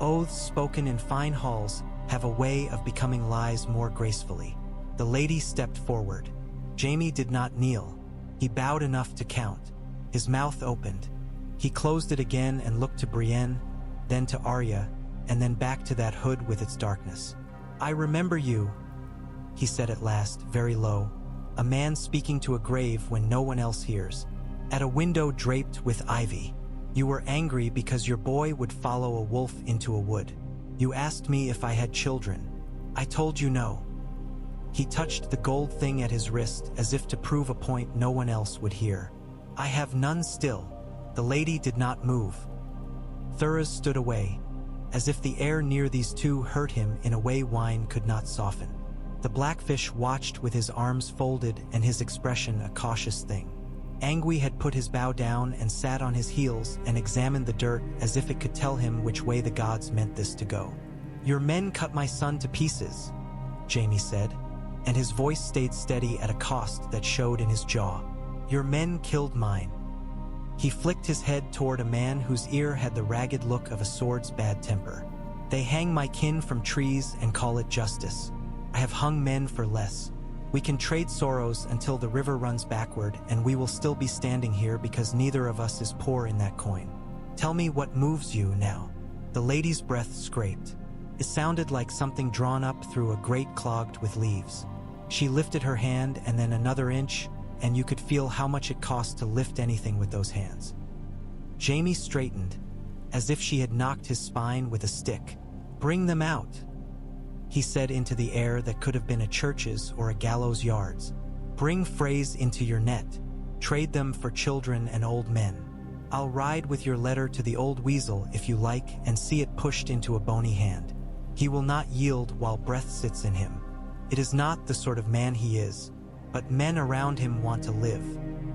Oaths spoken in fine halls have a way of becoming lies more gracefully." The lady stepped forward. Jaime did not kneel. He bowed enough to count. His mouth opened. He closed it again and looked to Brienne, then to Arya, and then back to that hood with its darkness. "I remember you," he said at last, very low, a man speaking to a grave when no one else hears. "At a window draped with ivy. You were angry because your boy would follow a wolf into a wood. You asked me if I had children. I told you no." He touched the gold thing at his wrist as if to prove a point no one else would hear. "I have none still." The lady did not move. 𝒂𝒏 stood away, as if the air near these two hurt him in a way wine could not soften. The blackfish watched with his arms folded and his expression a cautious thing. Angui had put his bow down and sat on his heels and examined the dirt as if it could tell him which way the gods meant this to go. "Your men cut my son to pieces," Jaime said, and his voice stayed steady at a cost that showed in his jaw. "Your men killed mine." He flicked his head toward a man whose ear had the ragged look of a sword's bad temper. "They hang my kin from trees and call it justice. I have hung men for less. We can trade sorrows until the river runs backward, and we will still be standing here because neither of us is poor in that coin. Tell me what moves you now." The lady's breath scraped. It sounded like something drawn up through a grate clogged with leaves. She lifted her hand and then another inch, and you could feel how much it cost to lift anything with those hands. Jaime straightened, as if she had knocked his spine with a stick. "Bring them out," he said into the air that could have been a church's or a gallows yard's. "Bring Freys into your net. Trade them for children and old men. I'll ride with your letter to the old weasel if you like and see it pushed into a bony hand. He will not yield while breath sits in him. It is not the sort of man he is, but men around him want to live.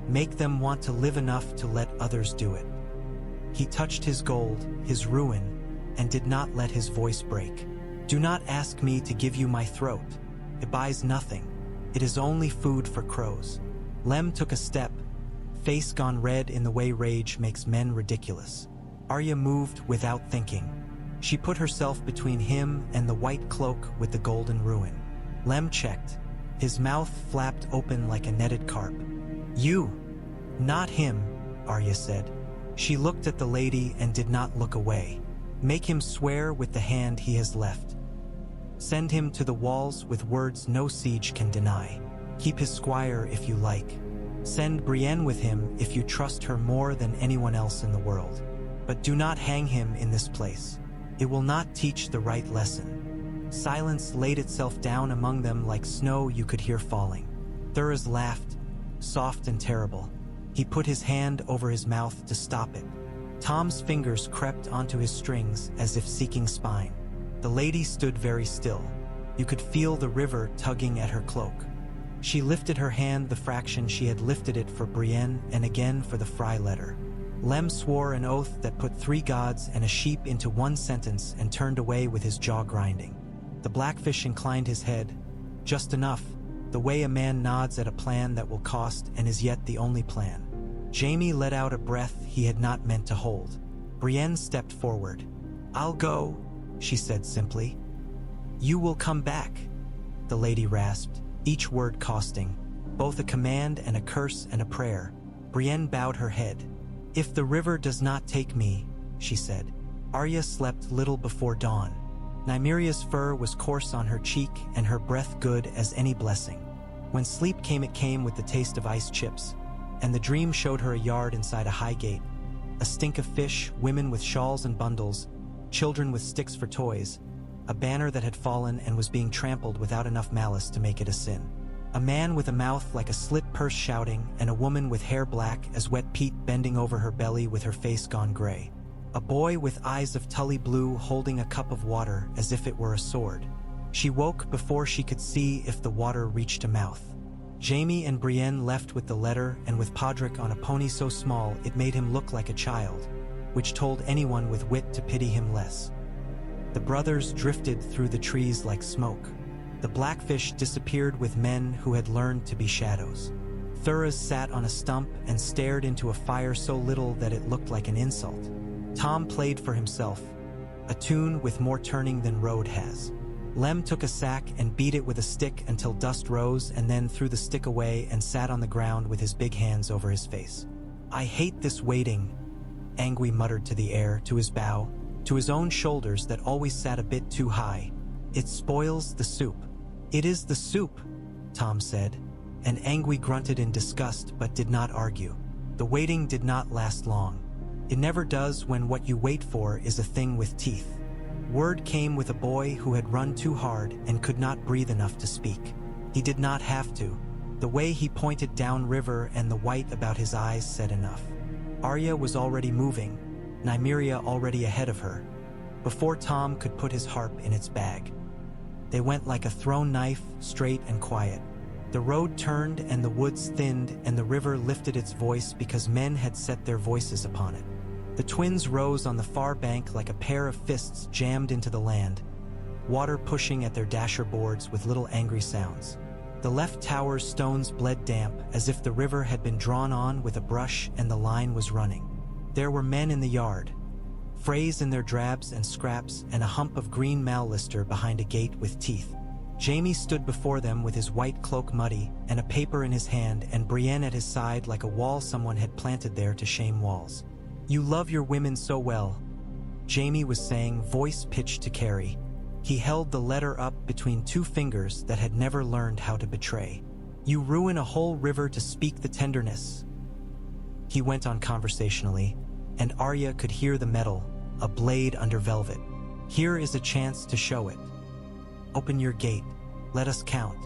Make them want to live enough to let others do it." He touched his gold, his ruin, and did not let his voice break. "Do not ask me to give you my throat. It buys nothing. It is only food for crows." Lem took a step, face gone red in the way rage makes men ridiculous. Arya moved without thinking. She put herself between him and the white cloak with the golden ruin. Lem checked. His mouth flapped open like a netted carp. "You, not him," Arya said. She looked at the lady and did not look away. "Make him swear with the hand he has left. Send him to the walls with words no siege can deny. Keep his squire if you like. Send Brienne with him if you trust her more than anyone else in the world. But do not hang him in this place. It will not teach the right lesson." Silence laid itself down among them like snow you could hear falling. 𝒂𝒏 laughed, soft and terrible. He put his hand over his mouth to stop it. Tom's fingers crept onto his strings as if seeking spine. The lady stood very still. You could feel the river tugging at her cloak. She lifted her hand the fraction she had lifted it for Brienne and again for the Frey letter. Lem swore an oath that put 3 gods and a sheep into one sentence and turned away with his jaw grinding. The blackfish inclined his head, just enough, the way a man nods at a plan that will cost and is yet the only plan. Jaime let out a breath he had not meant to hold. Brienne stepped forward. "I'll go," she said simply. "You will come back," the lady rasped, each word costing, both a command and a curse and a prayer. Brienne bowed her head. "If the river does not take me," she said. Arya slept little before dawn. Nymeria's fur was coarse on her cheek and her breath good as any blessing. When sleep came, it came with the taste of ice chips, and the dream showed her a yard inside a high gate, a stink of fish, women with shawls and bundles, children with sticks for toys, a banner that had fallen and was being trampled without enough malice to make it a sin. A man with a mouth like a slit purse shouting, and a woman with hair black as wet peat bending over her belly with her face gone gray. A boy with eyes of tully blue holding a cup of water as if it were a sword. She woke before she could see if the water reached a mouth. Jamie and Brienne left with the letter and with Podrick on a pony so small it made him look like a child, which told anyone with wit to pity him less. The brothers drifted through the trees like smoke. The blackfish disappeared with men who had learned to be shadows. Thuras sat on a stump and stared into a fire so little that it looked like an insult. Tom played for himself, a tune with more turning than road has. Lem took a sack and beat it with a stick until dust rose and then threw the stick away and sat on the ground with his big hands over his face. "I hate this waiting," Angwy muttered to the air, to his bow, to his own shoulders that always sat a bit too high. "It spoils the soup." "It is the soup," Tom said, and Angwy grunted in disgust but did not argue. The waiting did not last long. It never does when what you wait for is a thing with teeth. Word came with a boy who had run too hard and could not breathe enough to speak. He did not have to. The way he pointed downriver and the white about his eyes said enough. Arya was already moving, Nymeria already ahead of her, before Tom could put his harp in its bag. They went like a thrown knife, straight and quiet. The road turned and the woods thinned and the river lifted its voice because men had set their voices upon it. The twins rose on the far bank like a pair of fists jammed into the land, water pushing at their dasher boards with little angry sounds. The left tower's stones bled damp as if the river had been drawn on with a brush and the line was running. There were men in the yard, frays in their drabs and scraps and a hump of green Mallister behind a gate with teeth. Jamie stood before them with his white cloak muddy and a paper in his hand and Brienne at his side like a wall someone had planted there to shame walls. "You love your women so well," Jamie was saying, voice pitched to Carrie. He held the letter up between two fingers that had never learned how to betray. "You ruin a whole river to speak the tenderness," he went on conversationally, and Arya could hear the metal, a blade under velvet. "Here is a chance to show it. Open your gate. Let us count.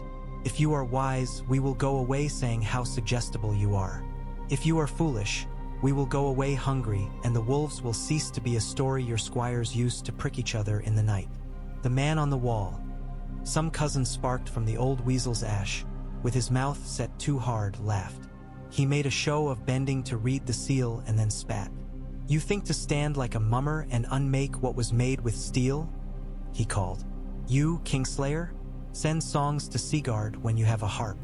If you are wise, we will go away saying how suggestible you are. If you are foolish, we will go away hungry, and the wolves will cease to be a story your squires used to prick each other in the night." The man on the wall, some cousin sparked from the old weasel's ash, with his mouth set too hard, laughed. He made a show of bending to read the seal and then spat. "You think to stand like a mummer and unmake what was made with steel?" he called. "You, Kingslayer? Send songs to Seagard when you have a harp.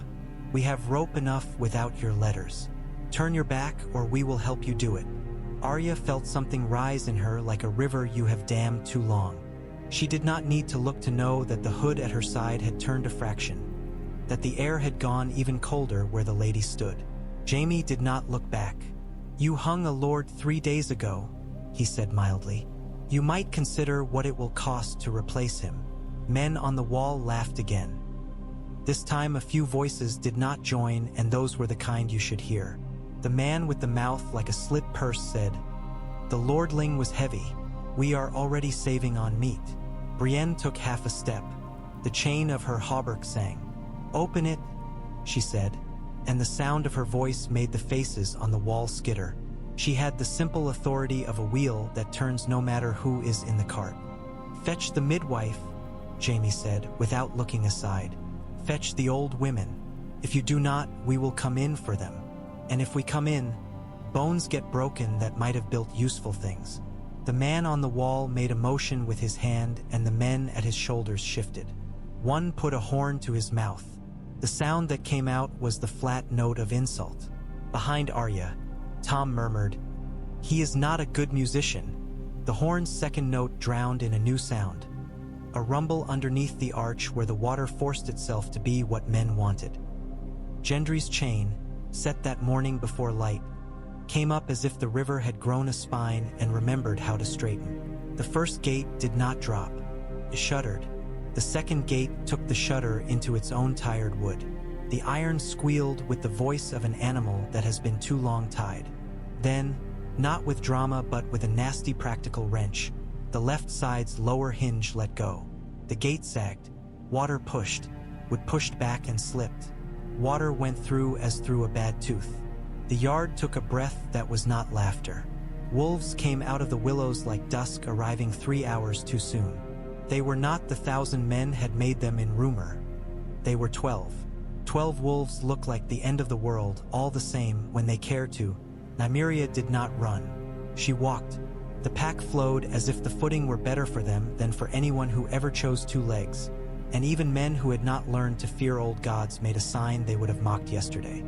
We have rope enough without your letters. Turn your back or we will help you do it." Arya felt something rise in her like a river you have dammed too long. She did not need to look to know that the hood at her side had turned a fraction, that the air had gone even colder where the lady stood. Jamie did not look back. "You hung a lord 3 days ago," he said mildly. "You might consider what it will cost to replace him." Men on the wall laughed again. This time a few voices did not join, and those were the kind you should hear. The man with the mouth like a slit purse said, "The lordling was heavy. We are already saving on meat." Brienne took half a step. The chain of her hauberk sang. "Open it," she said, and the sound of her voice made the faces on the wall skitter. She had the simple authority of a wheel that turns no matter who is in the cart. "Fetch the midwife," Jamie said, without looking aside. "Fetch the old women. If you do not, we will come in for them. And if we come in, bones get broken that might have built useful things." The man on the wall made a motion with his hand and the men at his shoulders shifted. One put a horn to his mouth. The sound that came out was the flat note of insult. Behind Arya, Tom murmured, "He is not a good musician." The horn's second note drowned in a new sound, a rumble underneath the arch where the water forced itself to be what men wanted. Gendry's chain, set that morning before light, came up as if the river had grown a spine and remembered how to straighten. The first gate did not drop. It shuddered. The second gate took the shudder into its own tired wood. The iron squealed with the voice of an animal that has been too long tied. Then, not with drama but with a nasty practical wrench, the left side's lower hinge let go. The gate sagged. Water pushed, wood pushed back and slipped. Water went through as through a bad tooth. The yard took a breath that was not laughter. Wolves came out of the willows like dusk, arriving 3 hours too soon. They were not the 1,000 men had made them in rumor. They were 12. 12 wolves look like the end of the world, all the same, when they care to. Nymeria did not run. She walked. The pack flowed as if the footing were better for them than for anyone who ever chose 2 legs. And even men who had not learned to fear old gods made a sign they would have mocked yesterday.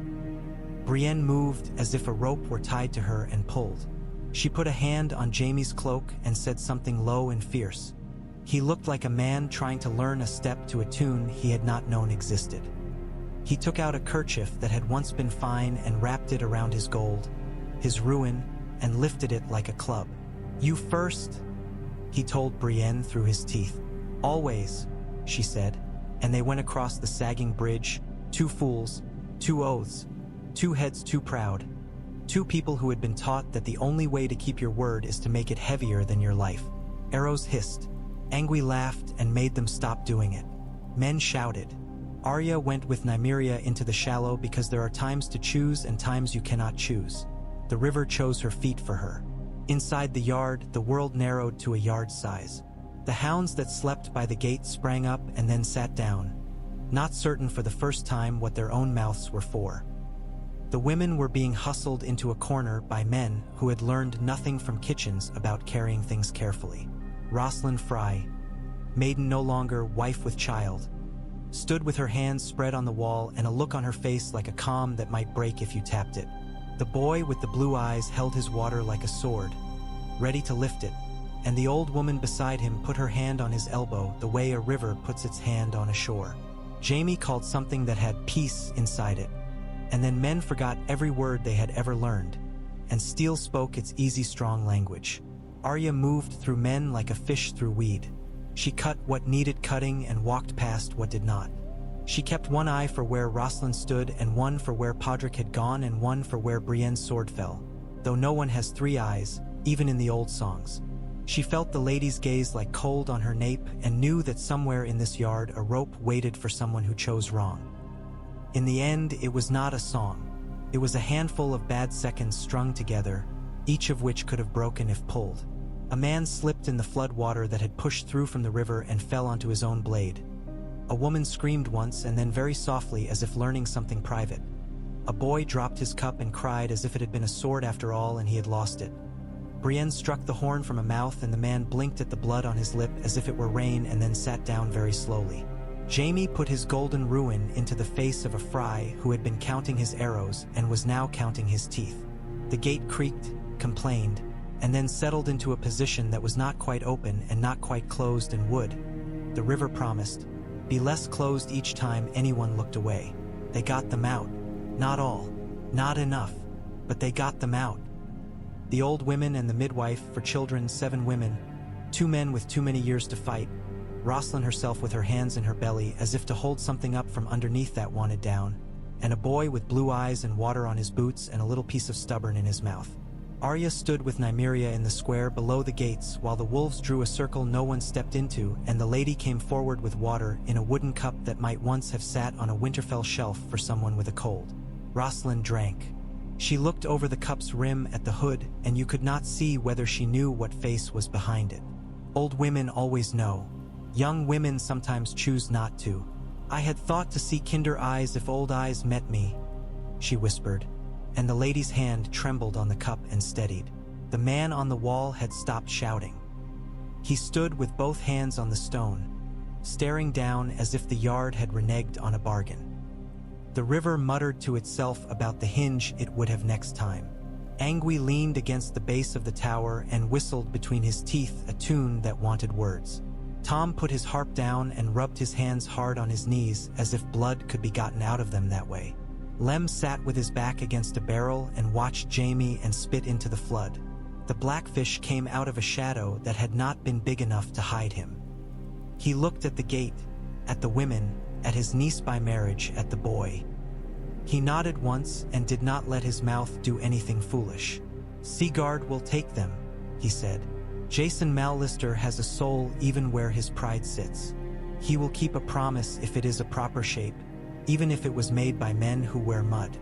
Brienne moved as if a rope were tied to her and pulled. She put a hand on Jaime's cloak and said something low and fierce. He looked like a man trying to learn a step to a tune he had not known existed. He took out a kerchief that had once been fine and wrapped it around his gold, his ruin, and lifted it like a club. "You first," he told Brienne through his teeth. "Always," she said, and they went across the sagging bridge, 2 fools, 2 oaths, 2 heads too proud, 2 people who had been taught that the only way to keep your word is to make it heavier than your life. Arrows hissed. Angui laughed and made them stop doing it. Men shouted. Arya went with Nymeria into the shallow because there are times to choose and times you cannot choose. The river chose her feet for her. Inside the yard, the world narrowed to a yard size. The hounds that slept by the gate sprang up and then sat down, not certain for the first time what their own mouths were for. The women were being hustled into a corner by men who had learned nothing from kitchens about carrying things carefully. Rosalind Fry, maiden no longer, wife with child, stood with her hands spread on the wall and a look on her face like a calm that might break if you tapped it. The boy with the blue eyes held his water like a sword, ready to lift it, and the old woman beside him put her hand on his elbow the way a river puts its hand on a shore. Jaime called something that had peace inside it, and then men forgot every word they had ever learned, and steel spoke its easy, strong language. Arya moved through men like a fish through weed. She cut what needed cutting and walked past what did not. She kept one eye for where Rosalind stood and one for where Podrick had gone and one for where Brienne's sword fell, though no one has 3 eyes, even in the old songs. She felt the lady's gaze like cold on her nape and knew that somewhere in this yard a rope waited for someone who chose wrong. In the end, it was not a song. It was a handful of bad seconds strung together, each of which could have broken if pulled. A man slipped in the flood water that had pushed through from the river and fell onto his own blade. A woman screamed once and then very softly as if learning something private. A boy dropped his cup and cried as if it had been a sword after all and he had lost it. Brienne struck the horn from a mouth and the man blinked at the blood on his lip as if it were rain and then sat down very slowly. Jaime put his golden ruin into the face of a Fry who had been counting his arrows and was now counting his teeth. The gate creaked, complained, and then settled into a position that was not quite open and not quite closed and would, the river promised, be less closed each time anyone looked away. They got them out. Not all. Not enough. But they got them out. The old women and the midwife for children, 7 women, 2 men with too many years to fight, Rosalind herself with her hands in her belly as if to hold something up from underneath that wanted down, and a boy with blue eyes and water on his boots and a little piece of stubborn in his mouth. Arya stood with Nymeria in the square below the gates while the wolves drew a circle no one stepped into and the lady came forward with water in a wooden cup that might once have sat on a Winterfell shelf for someone with a cold. Rosalind drank. She looked over the cup's rim at the hood and you could not see whether she knew what face was behind it. Old women always know. Young women sometimes choose not to. I had thought to see kinder eyes if old eyes met me, she whispered, and the lady's hand trembled on the cup and steadied. The man on the wall had stopped shouting. He stood with both hands on the stone, staring down as if the yard had reneged on a bargain. The river muttered to itself about the hinge it would have next time. Angui leaned against the base of the tower and whistled between his teeth a tune that wanted words. Tom put his harp down and rubbed his hands hard on his knees as if blood could be gotten out of them that way. Lem sat with his back against a barrel and watched Jaime and spit into the flood. The blackfish came out of a shadow that had not been big enough to hide him. He looked at the gate, at the women, at his niece by marriage, at the boy. He nodded once and did not let his mouth do anything foolish. "Seagard will take them," he said. "Jason Mallister has a soul even where his pride sits. He will keep a promise if it is a proper shape, even if it was made by men who wear mud.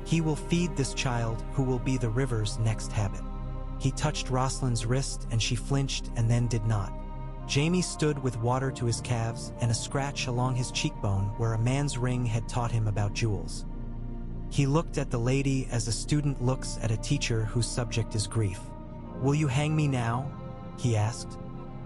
He will feed this child who will be the river's next habit. He touched Rosalind's wrist and she flinched and then did not. Jamie stood with water to his calves and a scratch along his cheekbone where a man's ring had taught him about jewels. He looked at the lady as a student looks at a teacher whose subject is grief. "Will you hang me now?" he asked.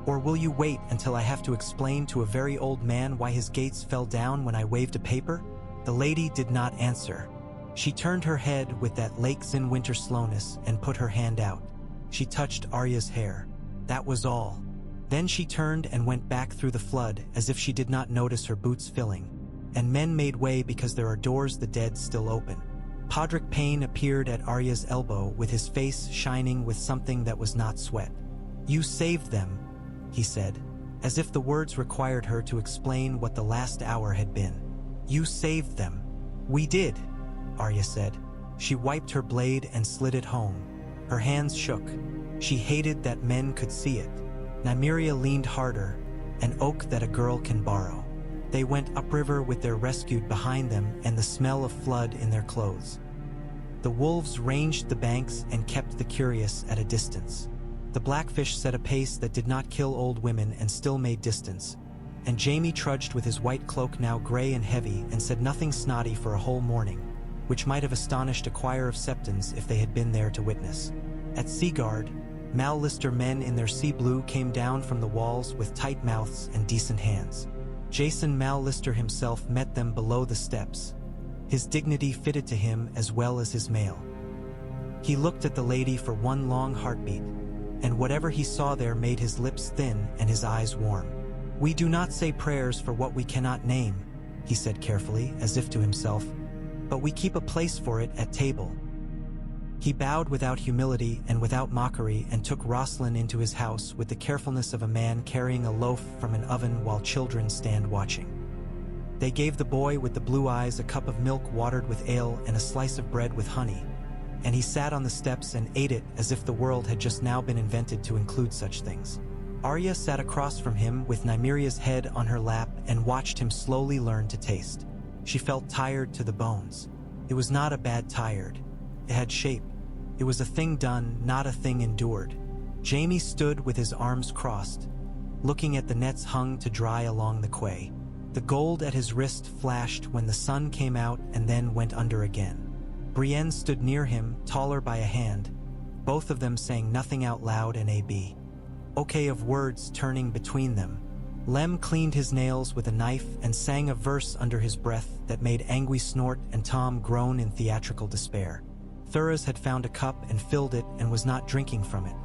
"Or will you wait until I have to explain to a very old man why his gates fell down when I waved a paper?" The lady did not answer. She turned her head with that lakes in winter slowness and put her hand out. She touched Arya's hair. That was all. Then she turned and went back through the flood as if she did not notice her boots filling. And men made way because there are doors the dead still open. Podrick Payne appeared at Arya's elbow with his face shining with something that was not sweat. "You saved them," he said, as if the words required her to explain what the last hour had been. "You saved them." "We did," Arya said. She wiped her blade and slid it home. Her hands shook. She hated that men could see it. Nymeria leaned harder, an oak that a girl can borrow. They went upriver with their rescued behind them and the smell of flood in their clothes. The wolves ranged the banks and kept the curious at a distance. The blackfish set a pace that did not kill old women and still made distance. And Jamie trudged with his white cloak now gray and heavy and said nothing snotty for a whole morning, which might have astonished a choir of septons if they had been there to witness. At Seaguard, Mal-Lister men in their sea blue came down from the walls with tight mouths and decent hands. Jason Mal-Lister himself met them below the steps. His dignity fitted to him as well as his mail. He looked at the lady for one long heartbeat, and whatever he saw there made his lips thin and his eyes warm. "We do not say prayers for what we cannot name," he said carefully, as if to himself, "but we keep a place for it at table." He bowed without humility and without mockery and took Rosalind into his house with the carefulness of a man carrying a loaf from an oven while children stand watching. They gave the boy with the blue eyes a cup of milk watered with ale and a slice of bread with honey, and he sat on the steps and ate it as if the world had just now been invented to include such things. Arya sat across from him with Nymeria's head on her lap and watched him slowly learn to taste. She felt tired to the bones. It was not a bad tired. It had shape. It was a thing done, not a thing endured. Jamie stood with his arms crossed, looking at the nets hung to dry along the quay. The gold at his wrist flashed when the sun came out and then went under again. Brienne stood near him, taller by a hand, both of them saying nothing out loud and a bouquet of words turning between them. Lem cleaned his nails with a knife and sang a verse under his breath that made Angui snort and Tom groan in theatrical despair. Thuras had found a cup and filled it and was not drinking from it.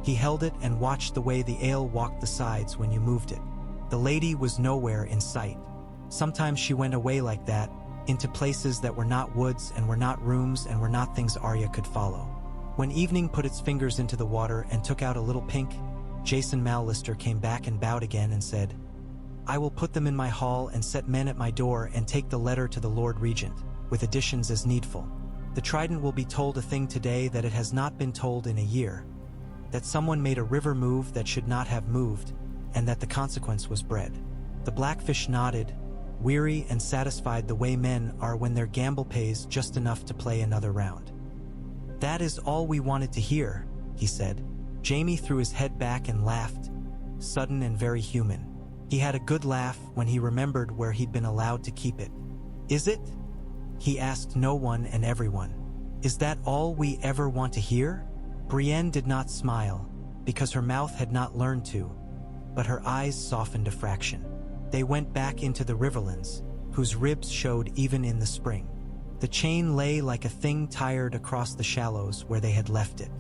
He held it and watched the way the ale walked the sides when you moved it. The lady was nowhere in sight. Sometimes she went away like that, into places that were not woods and were not rooms and were not things Arya could follow. When evening put its fingers into the water and took out a little pink, Jason Mal-Lister came back and bowed again and said, "I will put them in my hall and set men at my door and take the letter to the Lord Regent, with additions as needful. The Trident will be told a thing today that it has not been told in a year, that someone made a river move that should not have moved, and that the consequence was bread." The blackfish nodded, weary and satisfied the way men are when their gamble pays just enough to play another round. "That is all we wanted to hear," he said. Jamie threw his head back and laughed, sudden and very human. He had a good laugh when he remembered where he'd been allowed to keep it. "Is it?" he asked no one and everyone. "Is that all we ever want to hear?" Brienne did not smile, because her mouth had not learned to, but her eyes softened a fraction. They went back into the riverlands, whose ribs showed even in the spring. The chain lay like a thing tired across the shallows where they had left it.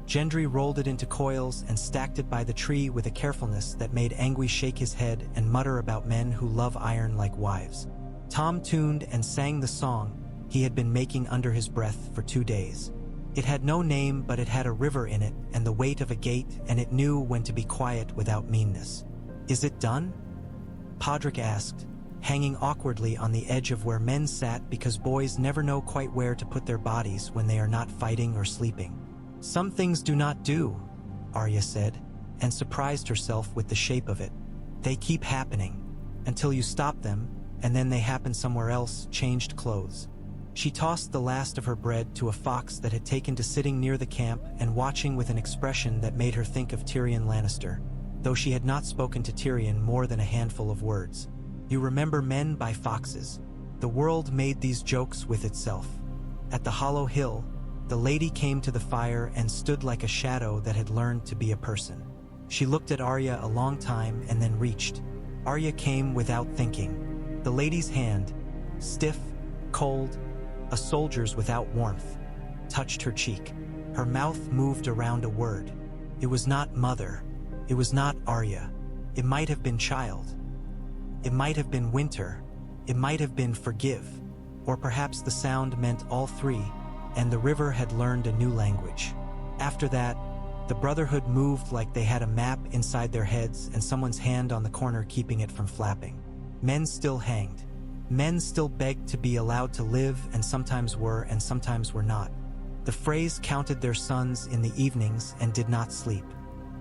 Gendry rolled it into coils and stacked it by the tree with a carefulness that made Angui shake his head and mutter about men who love iron like wives. Tom tuned and sang the song he had been making under his breath for 2 days. It had no name, but it had a river in it and the weight of a gate, and it knew when to be quiet without meanness. "Is it done?" Podrick asked, hanging awkwardly on the edge of where men sat because boys never know quite where to put their bodies when they are not fighting or sleeping. "Some things do not do," Arya said, and surprised herself with the shape of it. "They keep happening. Until you stop them, and then they happened somewhere else, changed clothes. She tossed the last of her bread to a fox that had taken to sitting near the camp and watching with an expression that made her think of Tyrion Lannister, though she had not spoken to Tyrion more than a handful of words. You remember men by foxes. The world made these jokes with itself. At the hollow hill, the lady came to the fire and stood like a shadow that had learned to be a person. She looked at Arya a long time and then reached. Arya came without thinking. The lady's hand, stiff, cold, a soldier's without warmth, touched her cheek. Her mouth moved around a word. It was not mother. It was not Arya. It might have been child. It might have been winter. It might have been forgive. Or perhaps the sound meant all three, and the river had learned a new language. After that, the Brotherhood moved like they had a map inside their heads and someone's hand on the corner keeping it from flapping. Men still hanged. Men still begged to be allowed to live, and sometimes were not. The Freys counted their sons in the evenings and did not sleep.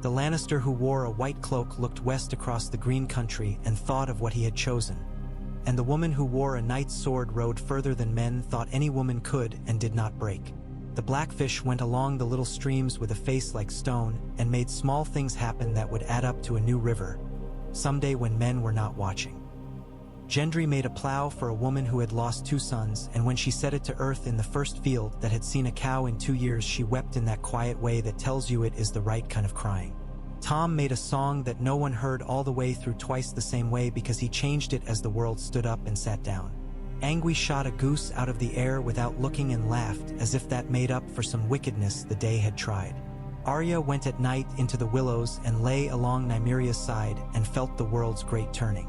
The Lannister who wore a white cloak looked west across the green country and thought of what he had chosen. And the woman who wore a knight's sword rode further than men thought any woman could and did not break. The blackfish went along the little streams with a face like stone and made small things happen that would add up to a new river, someday when men were not watching. Gendry made a plow for a woman who had lost 2 sons, and when she set it to earth in the first field that had seen a cow in 2 years, she wept in that quiet way that tells you it is the right kind of crying. Tom made a song that no one heard all the way through twice the same way because he changed it as the world stood up and sat down. Angui shot a goose out of the air without looking and laughed, as if that made up for some wickedness the day had tried. Arya went at night into the willows and lay along Nymeria's side and felt the world's great turning.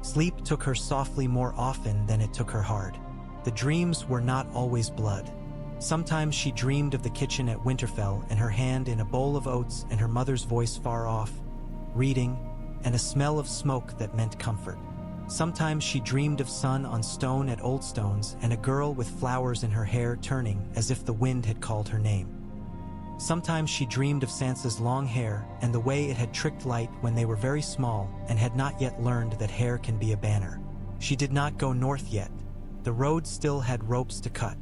Sleep took her softly more often than it took her hard. The dreams were not always blood. Sometimes she dreamed of the kitchen at Winterfell and her hand in a bowl of oats and her mother's voice far off, reading, and a smell of smoke that meant comfort. Sometimes she dreamed of sun on stone at Old Stones and a girl with flowers in her hair turning as if the wind had called her name. Sometimes she dreamed of Sansa's long hair and the way it had tricked light when they were very small and had not yet learned that hair can be a banner. She did not go north yet. The road still had ropes to cut.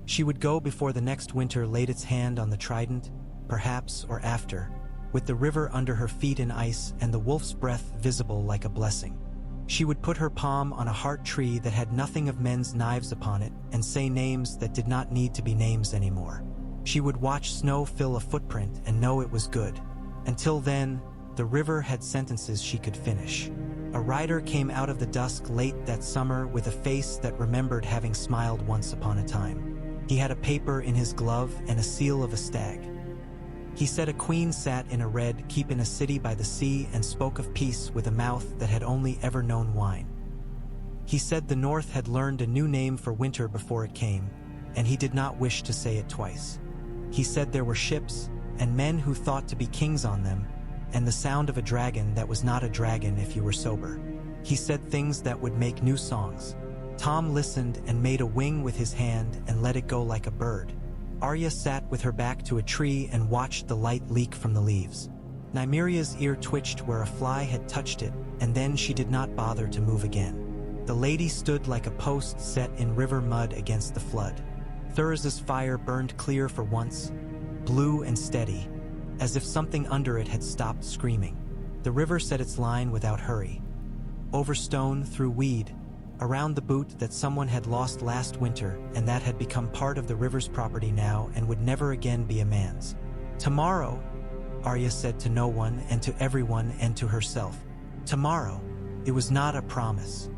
She would go before the next winter laid its hand on the trident, perhaps, or after, with the river under her feet in ice and the wolf's breath visible like a blessing. She would put her palm on a heart tree that had nothing of men's knives upon it and say names that did not need to be names anymore. She would watch snow fill a footprint and know it was good. Until then, the river had sentences she could finish. A rider came out of the dusk late that summer with a face that remembered having smiled once upon a time. He had a paper in his glove and a seal of a stag. He said a queen sat in a red keep in a city by the sea and spoke of peace with a mouth that had only ever known wine. He said the North had learned a new name for winter before it came, and he did not wish to say it twice. He said there were ships and men who thought to be kings on them, and the sound of a dragon that was not a dragon if you were sober. He said things that would make new songs. Tom listened and made a wing with his hand and let it go like a bird. Arya sat with her back to a tree and watched the light leak from the leaves. Nymeria's ear twitched where a fly had touched it, and then she did not bother to move again. The lady stood like a post set in river mud against the flood. Thuris's fire burned clear for once, blue and steady, as if something under it had stopped screaming. The river set its line without hurry. Over stone, through weed, around the boot that someone had lost last winter and that had become part of the river's property now and would never again be a man's. Tomorrow, Arya said to no one and to everyone and to herself. Tomorrow. It was not a promise.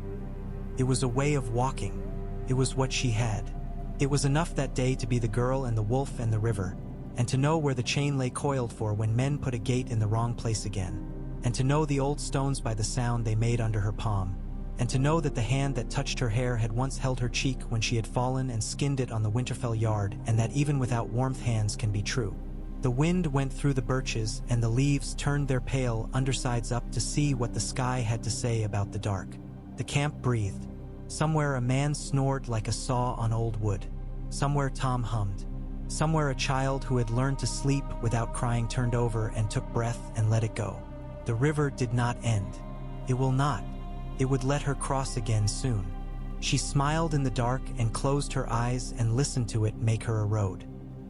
It was a way of walking. It was what she had. It was enough that day to be the girl and the wolf and the river, and to know where the chain lay coiled for when men put a gate in the wrong place again, and to know the old stones by the sound they made under her palm, and to know that the hand that touched her hair had once held her cheek when she had fallen and skinned it on the Winterfell yard, and that even without warmth hands can be true. The wind went through the birches and the leaves turned their pale undersides up to see what the sky had to say about the dark. The camp breathed. Somewhere a man snored like a saw on old wood. Somewhere Tom hummed. Somewhere a child who had learned to sleep without crying turned over and took breath and let it go. The river did not end. It will not. It would let her cross again soon. She smiled in the dark and closed her eyes and listened to it make her a road.